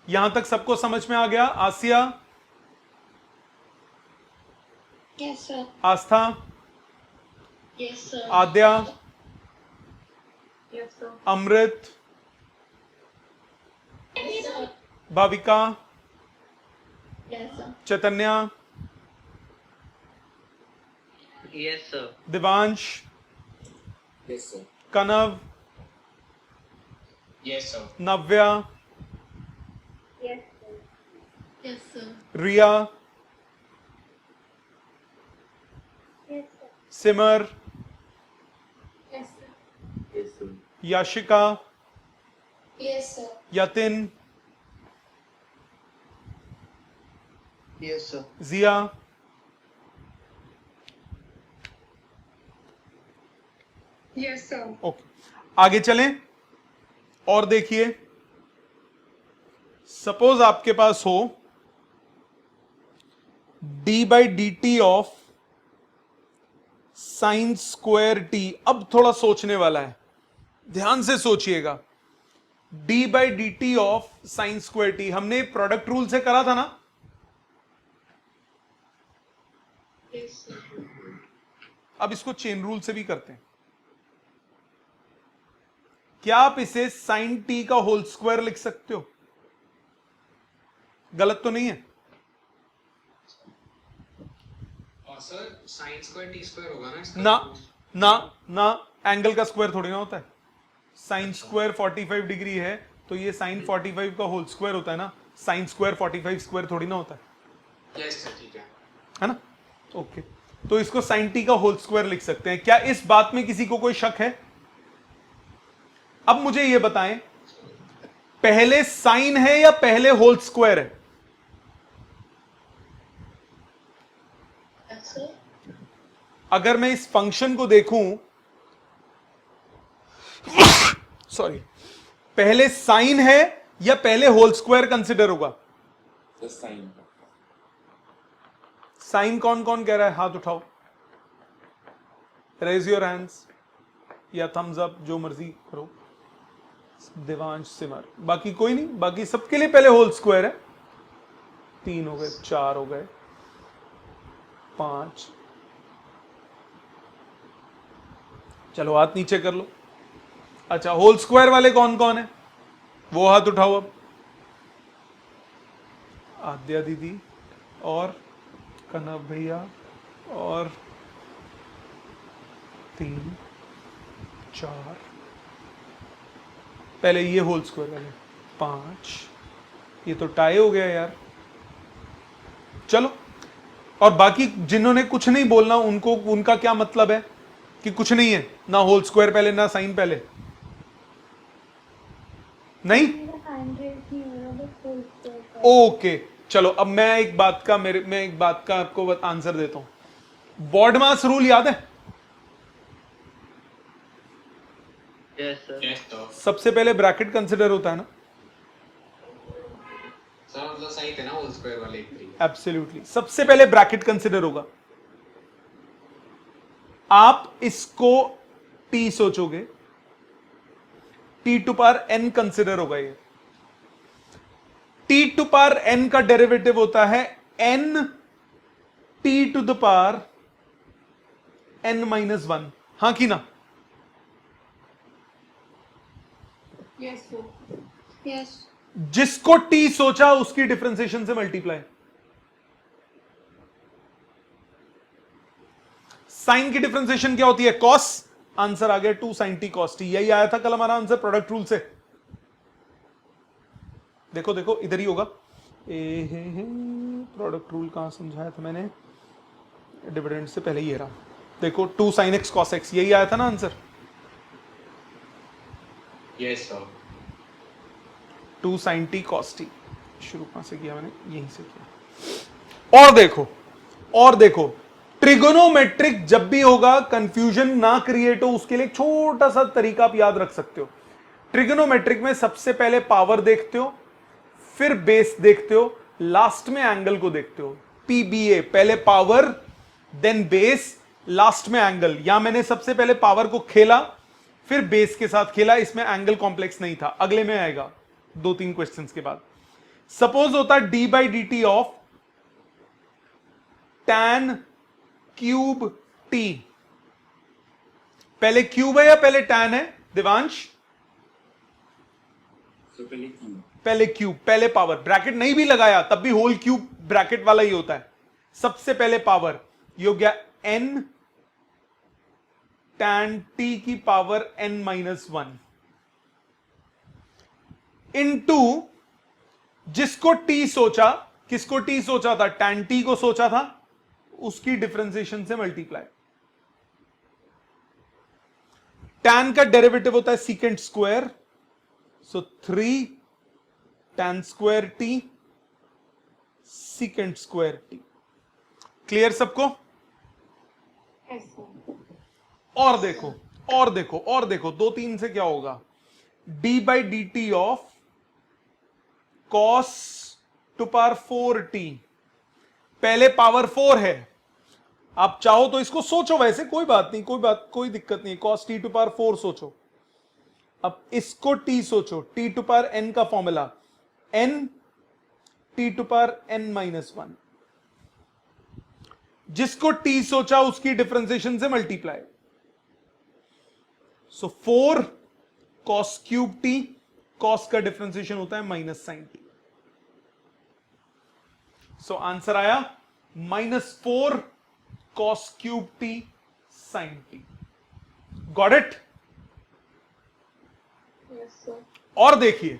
यहां तक सबको समझ में आ गया? आसिया, Yes, sir. Astha, Yes, sir. आद्या, Yes, sir. अमृत, Yes, sir. Bhavika, Yes, sir. Chaitanya, Yes, sir. Divansh, Yes, sir. कनव, Yes, sir. नव्या, Yes, sir. Yes, sir. रिया, Yes, sir. सिमर, Yes, sir. Yes, sir. Yashika, Yes, sir. Yatin, Yes, sir. जिया, Yes, sir. ओके। आगे चलें और देखिए, suppose आपके पास हो D by d t of sine square T. अब थोड़ा सोचने वाला है, ध्यान से सोचिएगा। D by d t of sine square T हमने प्रोडक्ट रूल से करा था ना? Yes, sir. अब इसको चेन रूल से भी करते हैं। क्या आप इसे साइन टी का होल स्क्वायर लिख सकते हो? गलत तो नहीं है? और sir sine square T square होगा ना इसका? ना ना ना, एंगल का स्क्वायर थोड़ी ना होता है। साइन स्क्वायर 45 डिग्री है तो ये साइन 45 का होल स्क्वायर होता है ना, साइन स्क्वायर 45 स्क्वायर थोड़ी ना होता है। यस सर, ठीक है ना? ओके, तो इसको साइन टी का होल स्क्वायर लिख सकते हैं। क्या इस बात में किसी को कोई शक है? अब मुझे यह बताएं, पहले साइन है या पहले होल स्क्वायर है? Yes, sir. अगर मैं इस फंक्शन को देखूं, सॉरी, पहले साइन है या पहले होल स्क्वायर कंसिडर होगा? The sign. साइन कौन कौन कह रहा है? हाथ उठाओ, रेज योर हैंड्स या थम्स अप, जो मर्जी करो। देवांश, सिमर, बाकी कोई नहीं, बाकी सबके लिए पहले होल स्क्वायर है। 3 हो गए, 4 हो गए, 5। चलो हाथ नीचे कर लो। अच्छा, होल स्क्वायर वाले कौन कौन है वो हाथ उठाओ। अब आद्या दीदी और कनव भैया और 3 4, पहले ये होल स्क्वायर वाले 5। ये तो टाई हो गया यार। चलो, और बाकी जिन्होंने कुछ नहीं बोलना उनको, उनका क्या मतलब है कि कुछ नहीं है, ना होल स्क्वायर पहले ना साइन पहले? नहीं? ओके, चलो अब मैं एक बात का आपको आंसर देता हूं। बॉडमास रूल याद है? Yes, sir. Yes sir. सबसे पहले ब्रैकेट कंसिडर होता है ना? सर मतलब सही थे ना होल स्क्वायर वाले एक तरीके? एब्सोल्युटली, सबसे पहले ब्रैकेट कंसिडर होगा। आप इसको टी सोचोगे, t to power n consider होगा। ये टी टू पावर एन का डेरिवेटिव होता है n t to the power n -1। हाँ कि ना? Yes, sir. Yes. जिसको टी सोचा उसकी डिफरेंशिएशन से मल्टीप्लाई। साइन की डिफरेंशिएशन क्या होती है? कॉस। आंसर आ गया 2 sin t cos t। यही आया था कल हमारा आंसर प्रोडक्ट रूल से। देखो देखो इधर ही होगा। प्रोडक्ट रूल कहां समझाया था मैंने? डिविडेंड से पहले ही रहा। देखो 2 sin x cos x, यही आया था ना answer? Yes sir. 2 sin t cos t। शुरू कहां से किया मैंने? यहीं से किया। और देखो ट्रिगोनोमेट्रिक जब भी होगा, कंफ्यूजन ना क्रिएट हो उसके लिए एक छोटा सा तरीका आप याद रख सकते हो। ट्रिगोनोमेट्रिक में सबसे पहले पावर देखते हो, फिर बेस देखते हो, लास्ट में एंगल को देखते हो। पीबीए, पहले पावर देन बेस, लास्ट में एंगल। यहां मैंने सबसे पहले पावर को खेला, फिर बेस के साथ खेला, इसमें एंगल कॉम्प्लेक्स नहीं था। अगले में आएगा 2-3 क्वेश्चंस के बाद। सपोज होता d by d t of tan cube T. पहले क्यूब है या पहले tan है दिवांश? So पहले क्यूब। पहले क्यूब, पहले पावर। ब्रैकेट नहीं भी लगाया तब भी होल क्यूब ब्रैकेट वाला ही होता है। सबसे पहले पावर, ये हो गया n tan t की पावर n-1 इनटू जिसको t सोचा, किसको t सोचा था? tan t को सोचा था, उसकी डिफरेंशिएशन से मल्टीप्लाई। tan का डेरिवेटिव होता है सीकेंट स्क्वायर, सो 3 tan square t secant square t। Clear सबको? Yes, sir. और देखो 2-3 से क्या होगा? d by d t of cos to power 4t। पहले पावर 4 है, आप चाहो तो इसको सोचो, वैसे कोई बात नहीं, कोई दिक्कत नहीं। cos t टू पावर 4 सोचो। अब इसको t सोचो, t टू पावर n का formula n t to power n-1। जिसको t सोचा उसकी डिफरेंशिएशन से multiply. So 4 cos cube t, cos का डिफरेंशिएशन होता है minus sine t। So answer आया -4 cos cube t sin t। Got it? Yes, sir. और देखिए,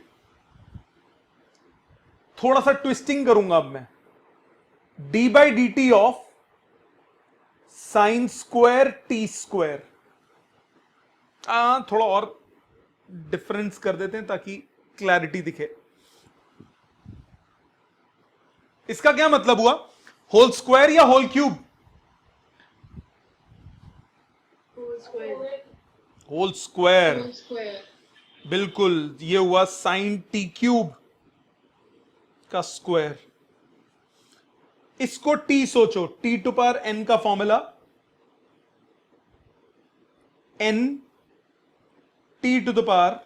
थोड़ा सा ट्विस्टिंग करूंगा अब मैं। d by d t of sine square T square. थोड़ा और डिफरेंस कर देते हैं ताकि क्लैरिटी दिखे। इसका क्या मतलब हुआ? होल स्क्वायर या whole cube? Whole square. Whole square. Whole square. बिल्कुल, ये हुआ साइन टी क्यूब का स्क्वायर। इसको t सोचो, t टू पावर n का formula n t to the power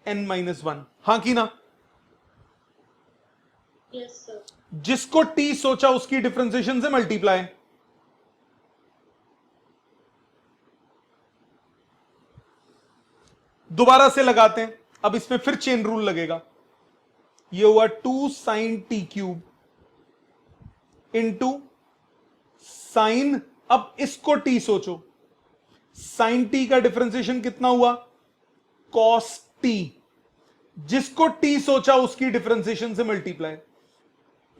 n-1। हां कि ना? Yes, sir. जिसको t सोचा उसकी डिफरेंशिएशन से मल्टीप्लाई। दोबारा से लगाते हैं, अब इसमें फिर चेन रूल लगेगा। ये हुआ 2 sin t cube into sine, अब इसको t सोचो, साइन t का डिफरेंशिएशन कितना हुआ? cos t। जिसको t सोचा उसकी डिफरेंशिएशन से मल्टीप्लाई।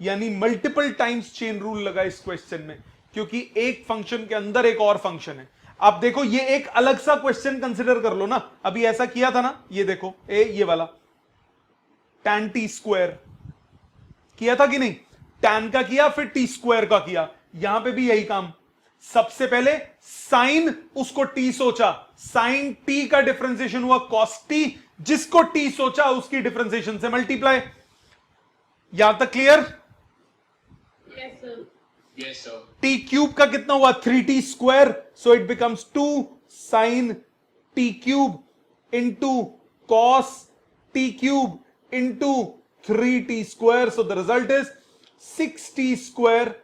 यानी मल्टीपल टाइम्स चेन रूल लगा इस क्वेश्चन में, क्योंकि एक फंक्शन के अंदर एक और फंक्शन है। आप देखो, ये एक अलग सा क्वेश्चन कंसिडर कर लो ना। अभी ऐसा किया था ना, ये देखो ये वाला tan t स्क्वायर किया था कि नहीं? tan का किया, फिर t स्क्वायर का किया। यहां पे भी यही काम। सबसे पहले साइन, उसको t सोचा, साइन t का डिफरेंशिएशन हुआ cos t। जिसको t सोचा उसकी डिफरेंशिएशन से मल्टीप्लाई। यहां तक clear? Yes, sir. Yes sir. t cube का कितना हुआ? 3t square, so it becomes 2 sin t cube into cos t cube into 3t square. So the result is 6t square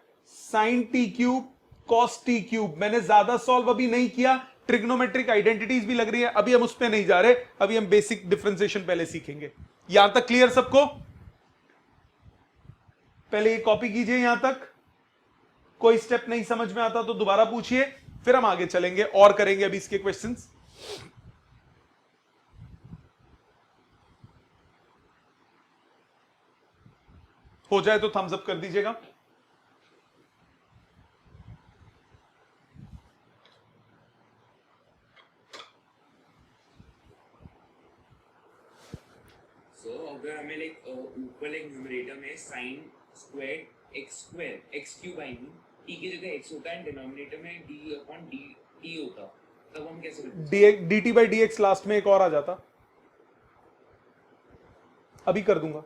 sin t cube cos t cube. मैंने ज्यादा solve अभी नहीं किया, trigonometric identities भी लग रही है, अभी हम उस पर नहीं जा रहे, अभी हम बेसिक डिफरेंशिएशन पहले सीखेंगे। यहां तक क्लियर सबको? पहले ये कॉपी कीजिए यहां तक। कोई स्टेप नहीं समझ में आता तो दोबारा पूछिए, फिर हम आगे चलेंगे और करेंगे अभी इसके क्वेश्चंस। हो जाए तो थम्स अप कर दीजिएगा। सो अगर हमें लाइक ऊपर लाइक न्यूमरेटर में sin square x cube I mean t की जगह x होता है, डिनोमिनेटर में d अपॉन dt होता, तब हम कैसे करते? dt बाई dx लास्ट में एक और आ जाता, अभी कर दूंगा।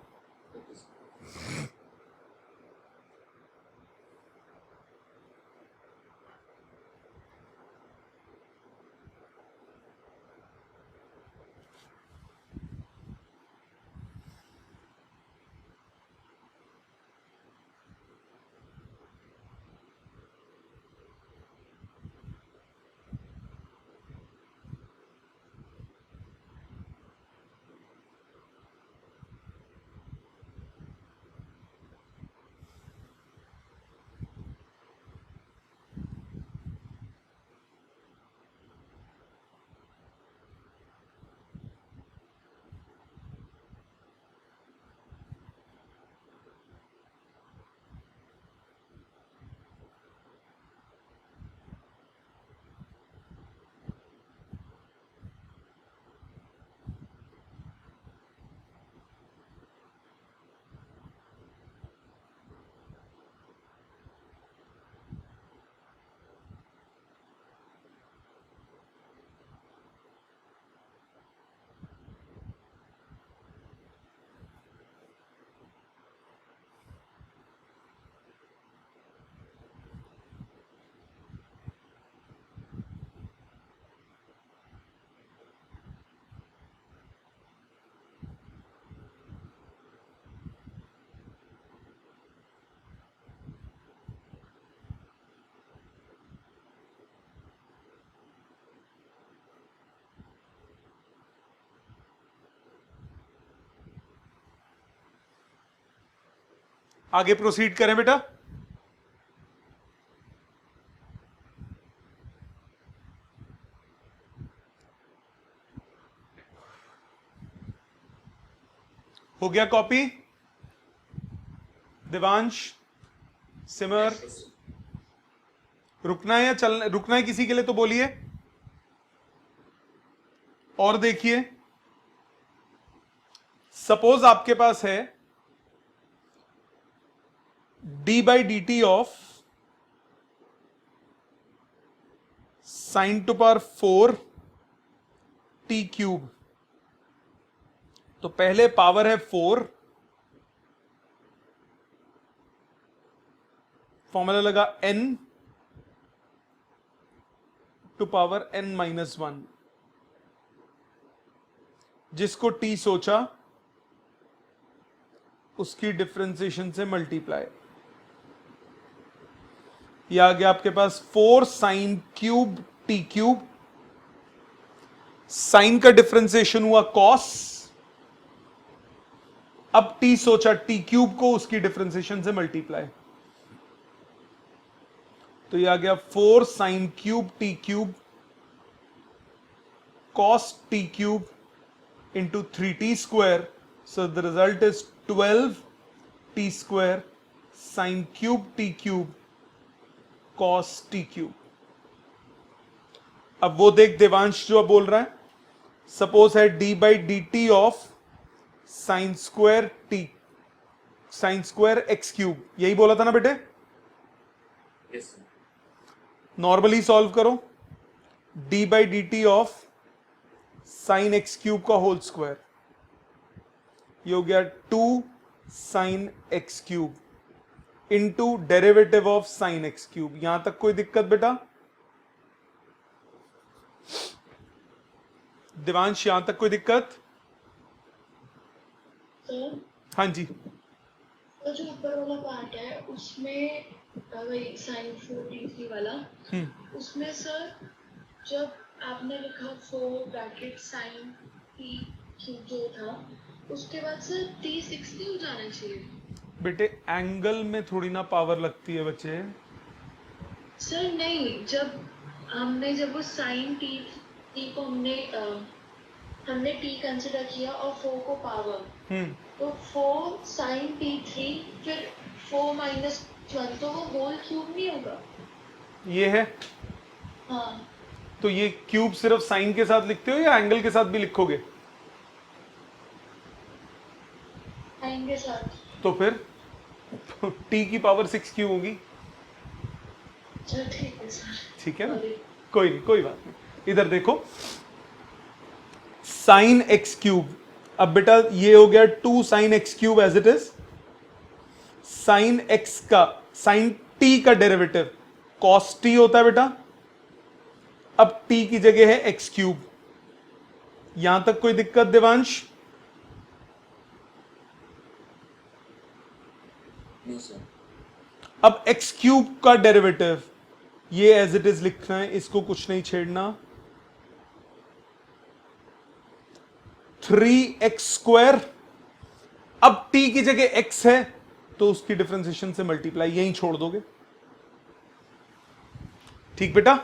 आगे प्रोसीड करें बेटा। हो गया कॉपी? देवांश, सिमर, रुकना है या चलना? रुकना है किसी के लिए तो बोलिए। और देखिए, सपोज आपके पास है d by d t of sine to power 4 t cube. तो पहले पावर है 4, फॉर्मूला लगा n to power n minus 1, जिसको t सोचा उसकी डिफरेंशिएशन से मल्टीप्लाई। ये आ गया आपके पास 4 sine cube t cube. Sine का डिफरेंशिएशन हुआ कॉस, अब t सोचा टी क्यूब को उसकी डिफरेंशिएशन से मल्टीप्लाई, तो ये आ गया 4 sine cube t cube cos T cube into 3t square. So the result is 12 T square sine cube t cube cos T cube. अब वो देख देवांश जो अब बोल रहा है, सपोज है d by d t of sine square T, sine square x cube, यही बोला था ना बेटे? Yes sir. नॉर्मली सॉल्व करो, D by d t of sign x cube का होल स्क्वायर, ये हो गया 2 sine x cube into derivative of sine x cube. यहां तक कोई दिक्कत बेटा? देवांश, यहां तक कोई दिक्कत? सर, हाँ जी। तो जो ऊपर वाला पार्ट है उसमें वही साइन 4t3 वाला, उसमें सर जब आपने लिखा 4 ब्रैकेट साइन t क्यूब जो था, उसके बाद सर t60 हो जाना चाहिए। बेटे एंगल में थोड़ी ना पावर लगती है बच्चे। सर नहीं, जब वो साइन t को हमने t कंसिडर किया और 4 को पावर, तो 4 साइन t3 फिर 4 माइनस 1, तो वो होल क्यूब नहीं होगा। ये है, हाँ, तो ये क्यूब सिर्फ साइन के साथ लिखते हो या एंगल के साथ भी लिखोगे? साइन के साथ। तो फिर t की पावर 6 क्यों होगी? चलो ठीक है सर। ठीक है ना, Sorry. कोई नहीं, कोई बात नहीं। इधर देखो, साइन एक्स क्यूब, अब बेटा ये हो गया 2 sine x cube as it is. Sine x का, साइन टी का डेरिवेटिव कॉस टी होता है बेटा। अब टी की जगह है एक्स क्यूब। यहां तक कोई दिक्कत देवांश? No sir. अब एक्स क्यूब का डेरिवेटिव ये एज इट इज लिखना है, इसको कुछ नहीं छेड़ना। 3x², अब t की जगह x है तो उसकी डिफरेंशिएशन से मल्टीप्लाई यहीं छोड़ दोगे। ठीक बेटा,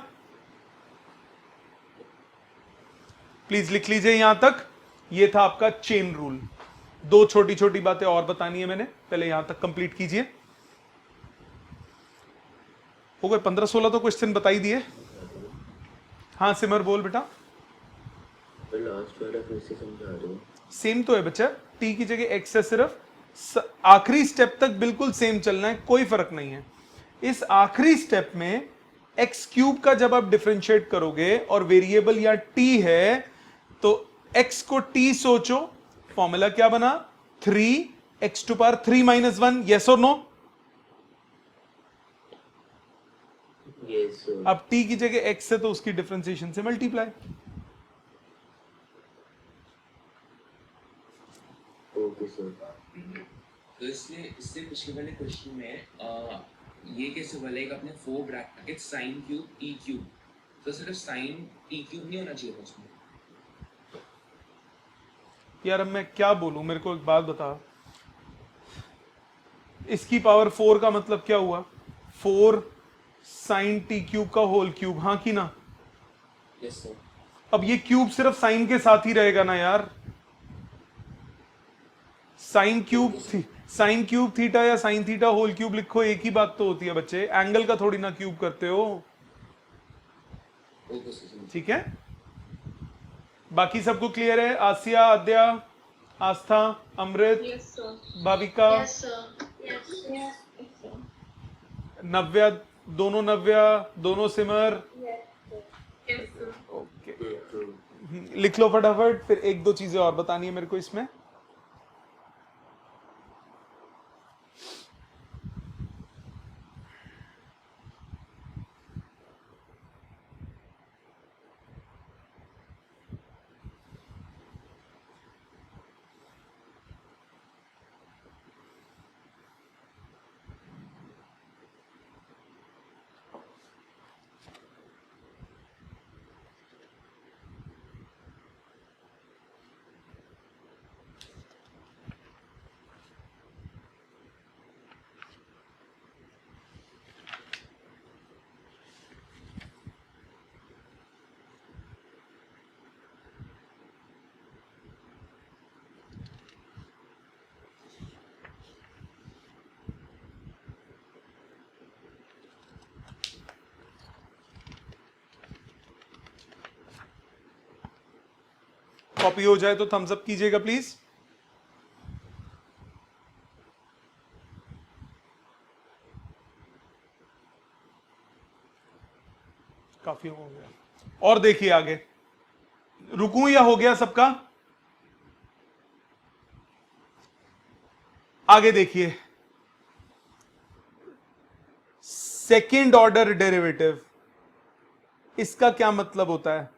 प्लीज लिख लीजिए यहां तक। ये था आपका चेन रूल। 2 छोटी छोटी बातें और बतानी है मैंने, पहले यहां तक कंप्लीट कीजिए। हो गए 15-16 तो क्वेश्चन बता ही दिए। हाँ सिमर बोल बेटा। लास्ट वाला फिर से समझा दो। सेम तो है बच्चा, t की जगह x है सिर्फ, आखिरी स्टेप तक बिल्कुल सेम चलना है, कोई फर्क नहीं है। इस आखिरी स्टेप में एक्स क्यूब का जब आप डिफरेंशिएट करोगे और वेरिएबल या t है, तो x को t सोचो, फॉर्मूला क्या बना? 3x⁻³ - 1, यस और नो? Yes sir. अब t की जगह x है तो उसकी डिफरेंशिएशन से मल्टीप्लाई। Okay sir. तो इससे पिछले वाले क्वेश्चन में ये कैसे बोला एक अपने 4 bracket sign cube t cube, तो सिर्फ साइन टी क्यूब नहीं होना चाहिए था उसमें? यार अब मैं क्या बोलूं, मेरे को एक बात बता, इसकी पावर 4 का मतलब क्या हुआ? 4 साइन टी क्यूब का होल क्यूब, हाँ कि ना? Yes sir. अब ये क्यूब सिर्फ साइन के साथ ही रहेगा ना यार। साइन क्यूब थीटा या साइन थीटा होल क्यूब लिखो, एक ही बात तो होती है बच्चे, एंगल का थोड़ी ना क्यूब करते हो। Okay sir. ठीक है, बाकी सबको क्लियर है? आसिया, आद्या, आस्था, अमृत, Yes sir. Bhavika, Yes sir. Yes sir. नव्या, दोनों सिमर, Yes sir. ओके लिख लो फटाफट। फिर 1-2 चीजें और बतानी है मेरे को इसमें। कॉपी हो जाए तो थम्स अप कीजिएगा प्लीज। काफी हो गया। और देखिए आगे, रुकूं या हो गया सबका? आगे देखिए, सेकेंड ऑर्डर डेरिवेटिव, इसका क्या मतलब होता है?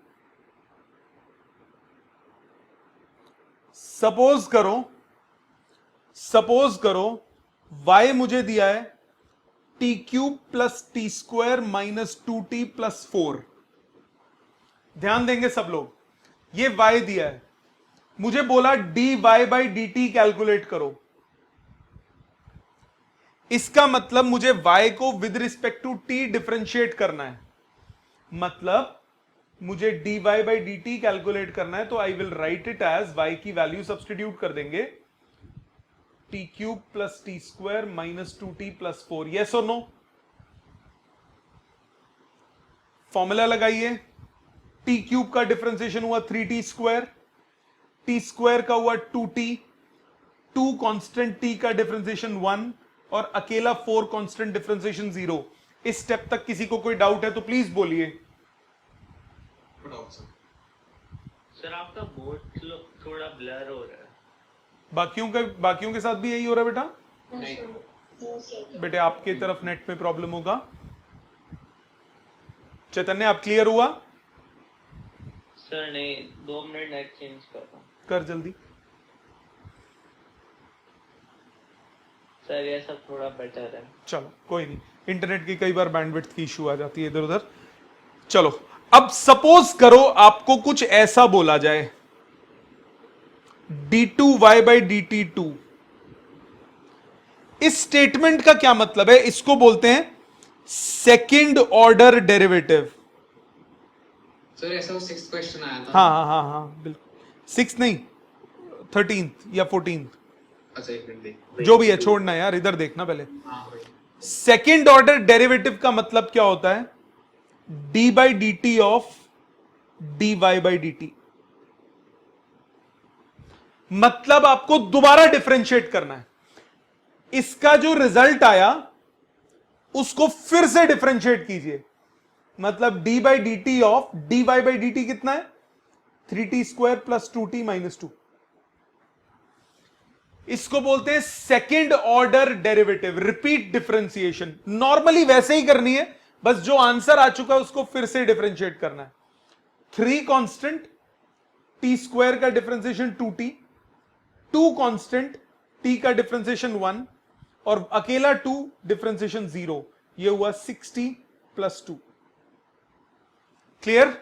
सपोज करो y मुझे दिया है T cube plus t square minus 2t plus 4। ध्यान देंगे सब लोग, ये y दिया है, मुझे बोला dy by d t calculate करो। इसका मतलब मुझे y को with respect to t differentiate करना है, मतलब मुझे dy by d t calculate करना है, तो I will write it as y की वैल्यू सब्सटीट्यूट कर देंगे, t cube plus t square minus 2t plus 4। Yes और नो? फॉर्मूला लगाइए, टी क्यूब का डिफरेंशिएशन हुआ 3t स्क्वायर, टी स्क्वायर का हुआ 2t, 2 कांस्टेंट t का डिफरेंशिएशन 1 और अकेला 4 कांस्टेंट डिफरेंशिएशन 0। इस स्टेप तक किसी को कोई डाउट है तो प्लीज बोलिए। सर आपका बोर्ड थोड़ा ब्लर हो रहा है। बाकियों के साथ भी यही हो रहा है बेटा? नहीं। No, sir. बेटे आपके तरफ नेट में प्रॉब्लम होगा। चैतन्य आप क्लियर हुआ? सर नहीं, 2 मिनट नेट चेंज कर रहा हूँ। कर जल्दी। सर ये सब थोड़ा बेटर है। चलो कोई नहीं, इंटरनेट की कई बार बैंडविड्थ की इशू आ जाती है इधर उधर। चलो अब सपोज करो आपको कुछ ऐसा बोला जाए, d2y बाई डी टी 2। इस स्टेटमेंट का क्या मतलब है? इसको बोलते हैं सेकंड ऑर्डर डेरिवेटिव। सर ऐसा वो 6th क्वेश्चन आया था। हाँ बिल्कुल। 6 नहीं, 13th या 14th, अच्छा एक मिनट देख। जो भी है छोड़ना यार, इधर देखना पहले। हाँ भाई। सेकेंड ऑर्डर डेरिवेटिव का मतलब क्या होता है? D by d t of d y by d t. मतलब आपको दोबारा डिफरेंशिएट करना है, इसका जो रिजल्ट आया उसको फिर से डिफरेंशिएट कीजिए। मतलब d by d t of d y by d t कितना है? 3t square plus 2t minus 2। इसको बोलते हैं second order derivative, repeat differentiation. Normally वैसे ही करनी है, बस जो आंसर आ चुका है उसको फिर से डिफरेंशिएट करना है। 3 कांस्टेंट, t स्क्वायर का डिफरेंशिएशन 2t, 2 कांस्टेंट, t का डिफरेंशिएशन 1 और अकेला 2 डिफरेंशिएशन 0। ये हुआ 6t plus 2। Clear?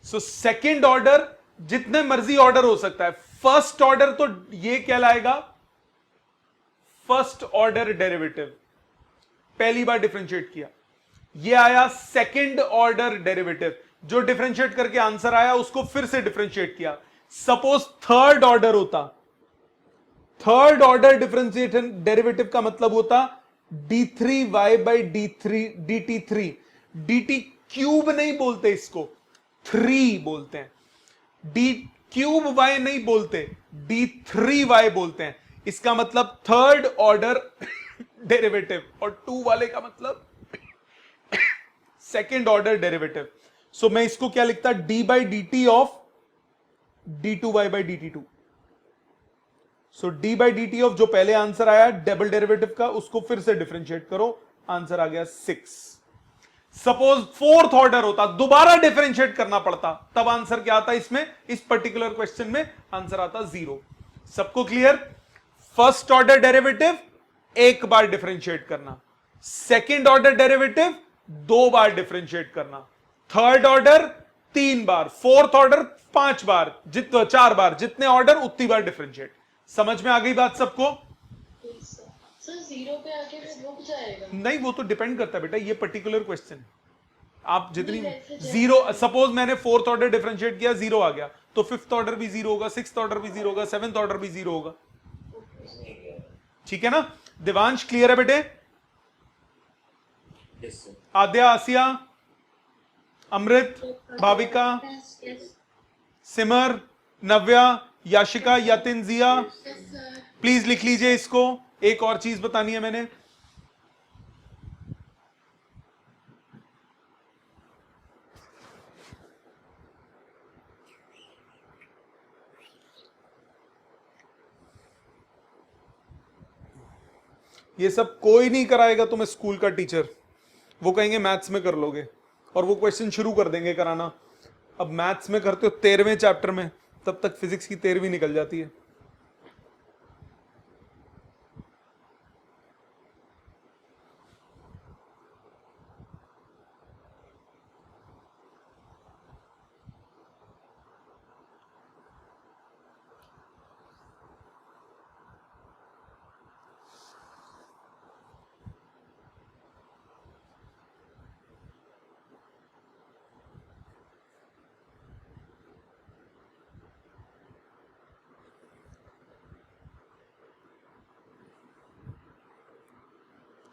So second order जितने मर्जी ऑर्डर हो सकता है। फर्स्ट ऑर्डर तो ये कहलाएगा फर्स्ट ऑर्डर डेरिवेटिव, पहली बार डिफरेंशिएट किया। ये आया सेकेंड ऑर्डर डेरिवेटिव, जो डिफरेंशिएट करके आंसर आया उसको फिर से डिफरेंशिएट किया। सपोज थर्ड ऑर्डर होता, थर्ड ऑर्डर डिफरेंशिएशन डेरिवेटिव का मतलब होता d3y by dt3। dt cube नहीं बोलते इसको, 3 बोलते हैं। डी क्यूब y नहीं बोलते, d3y बोलते हैं। इसका मतलब थर्ड ऑर्डर डेरिवेटिव, और 2 वाले का मतलब सेकेंड ऑर्डर डेरिवेटिव। सो मैं इसको क्या लिखता? d by d t of d2y by d T 2। So d by d t of जो पहले आंसर आया डबल डेरिवेटिव का, उसको फिर से डिफरेंशिएट करो, आंसर आ गया 6। सपोज फोर्थ ऑर्डर होता, दोबारा डिफरेंशिएट करना पड़ता, तब आंसर क्या आता? इसमें इस पर्टिकुलर क्वेश्चन में आंसर आता 0। सबको क्लियर? फर्स्ट ऑर्डर डेरिवेटिव एक बार डिफरेंशिएट करना, सेकेंड ऑर्डर डेरिवेटिव 2 बार डिफरेंशिएट करना, थर्ड ऑर्डर 3 बार, फोर्थ ऑर्डर 5 बार, 4 बार, जितने ऑर्डर उतनी बार डिफरेंशिएट। समझ में आ गई बात सबको? सर 0 पे आके फिर रुक जाएगा? नहीं, वो तो डिपेंड करता है बेटा, ये पर्टिकुलर क्वेश्चन। आप जितनी नहीं, वैसे 0, सपोज मैंने फोर्थ ऑर्डर डिफरेंशिएट किया 0 आ गया, तो फिफ्थ ऑर्डर भी 0 होगा, सिक्स्थ ऑर्डर भी 0 होगा, सेवेंथ ऑर्डर भी 0 होगा। ठीक है ना? दिवांश क्लियर है बेटे? Yes sir. Aadya, Asiya, Amrit, Bhavika, Simar, Navya, Yashika, Yatin, Jiya, please लिख लीजिए इसको। एक और चीज बतानी है मैंने, ये सब कोई नहीं कराएगा तुम्हें स्कूल का टीचर, वो कहेंगे मैथ्स में कर लोगे, और वो क्वेश्चन शुरू कर देंगे कराना। अब मैथ्स में करते हो 13वें चैप्टर में, तब तक फिजिक्स की 13वीं निकल जाती है।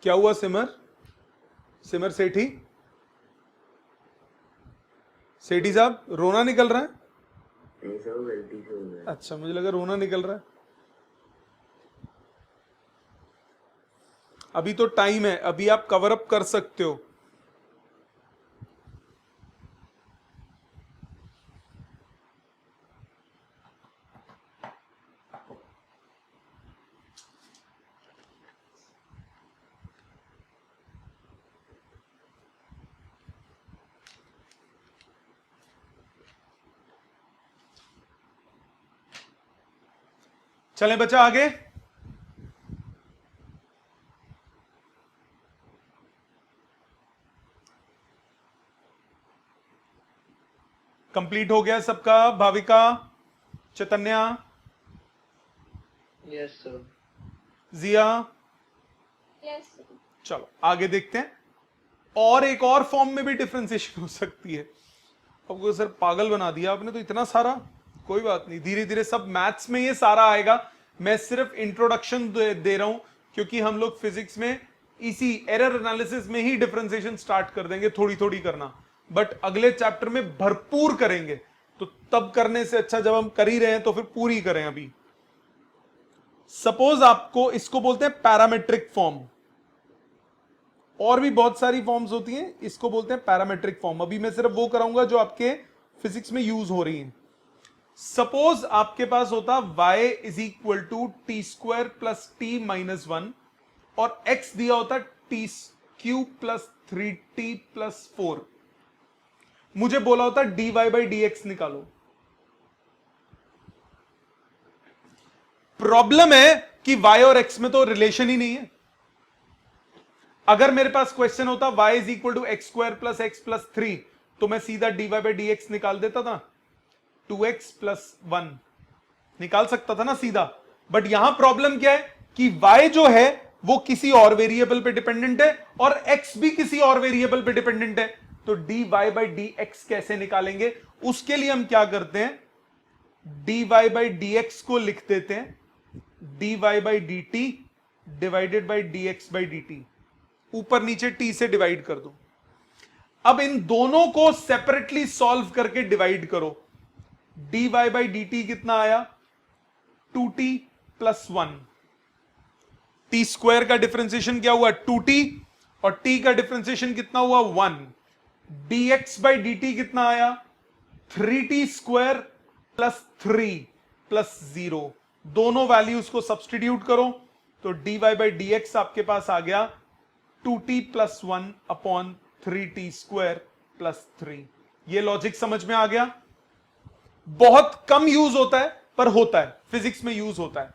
क्या हुआ सिमर? सिमर सेठी, सेठी साहब रोना निकल रहा है? ऐसा वो गलती से हो गया। अच्छा, मुझे लगा रोना निकल रहा है। अभी तो टाइम है, अभी आप कवर अप कर सकते हो। चलें बच्चा आगे। कंप्लीट हो गया सबका? Bhavika, Chaitanya, yes sir. Jiya, yes चलो आगे देखते हैं। और एक और फॉर्म में भी डिफरेंशिएशन हो सकती है। आपको सर पागल बना दिया आपने तो, इतना सारा। कोई बात नहीं, धीरे धीरे सब मैथ्स में ये सारा आएगा। मैं सिर्फ इंट्रोडक्शन दे रहा हूं, क्योंकि हम लोग फिजिक्स में इसी एरर एनालिसिस में ही डिफरेंशिएशन स्टार्ट कर देंगे, थोड़ी थोड़ी करना, बट अगले चैप्टर में भरपूर करेंगे। तो तब करने से अच्छा जब हम कर ही रहे हैं तो फिर पूरी करें। अभी सपोज आपको, इसको बोलते हैं पैरामेट्रिक फॉर्म, और भी बहुत सारी फॉर्म्स होती हैं, इसको बोलते हैं पैरामेट्रिक फॉर्म। अभी मैं सिर्फ वो कराऊंगा जो आपके फिजिक्स में यूज हो रही है। सपोज आपके पास होता y is equal to t square plus t minus 1 और x दिया होता T cube plus 3t plus 4। मुझे बोला होता dy बाई डी एक्स निकालो। प्रॉब्लम है कि y और x में तो रिलेशन ही नहीं है। अगर मेरे पास क्वेश्चन होता y is equal to x square plus x plus 3, तो मैं सीधा dy बाई डी एक्स निकाल देता था, 2x प्लस 1 निकाल सकता था ना सीधा। बट यहां प्रॉब्लम क्या है कि y जो है वो किसी और वेरिएबल पे डिपेंडेंट है और x भी किसी और वेरिएबल पे डिपेंडेंट है। तो dy बाई डी एक्स कैसे निकालेंगे? उसके लिए हम क्या करते हैं, dy बाई डी एक्स को लिख देते हैं dy by d T divided by dx by d T. ऊपर नीचे t से डिवाइड कर दो। अब इन दोनों को सेपरेटली सॉल्व करके डिवाइड करो। dy बाई डी टी कितना आया, 2t प्लस 1। टी स्क्वायर का डिफरेंशिएशन क्या हुआ, 2t, और t का डिफरेंशिएशन कितना हुआ, 1। dx बाई डी टी कितना आया, 3t स्क्वायर प्लस 3 प्लस 0। दोनों वैल्यूज को सब्सटीट्यूट करो तो dy बाई डी एक्स आपके पास आ गया 2t plus 1 upon 3t square plus 3। ये लॉजिक समझ में आ गया? बहुत कम यूज होता है पर होता है, फिजिक्स में यूज होता है।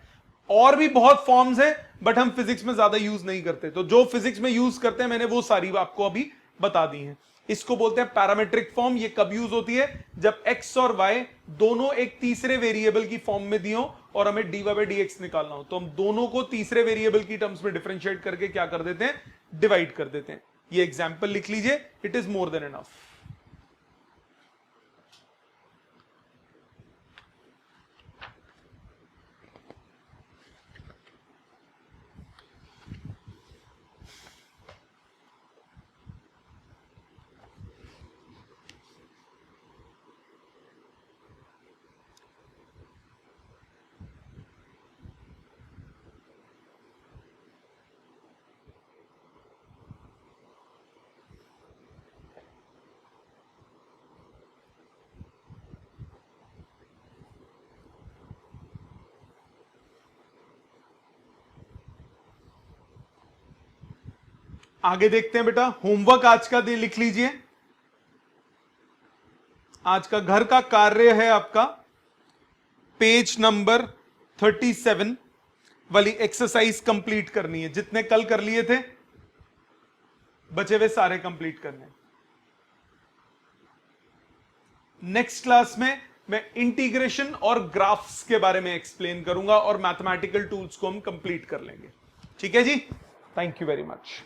और भी बहुत फॉर्म्स हैं बट हम फिजिक्स में ज्यादा यूज नहीं करते। तो जो फिजिक्स में यूज करते हैं मैंने वो सारी आपको अभी बता दी हैं। इसको बोलते हैं पैरामेट्रिक फॉर्म। ये कब यूज होती है, जब x और y दोनों एक तीसरे वेरिएबल की फॉर्म में दियो और हमें dy बाई डी एक्स निकालना हो, तो हम दोनों को तीसरे वेरिएबल की टर्म्स में डिफरेंशिएट करके क्या कर देते हैं, डिवाइड कर देते हैं। ये एग्जाम्पल लिख लीजिए, it is more than enough. आगे देखते हैं बेटा। होमवर्क आज का दे लिख लीजिए। आज का घर का कार्य है आपका पेज नंबर 37 वाली एक्सरसाइज कंप्लीट करनी है। जितने कल कर लिए थे बचे हुए सारे कंप्लीट करने। नेक्स्ट क्लास में मैं इंटीग्रेशन और ग्राफ्स के बारे में एक्सप्लेन करूंगा और मैथमेटिकल टूल्स को हम कंप्लीट कर लेंगे। ठीक है जी, थैंक यू वेरी मच।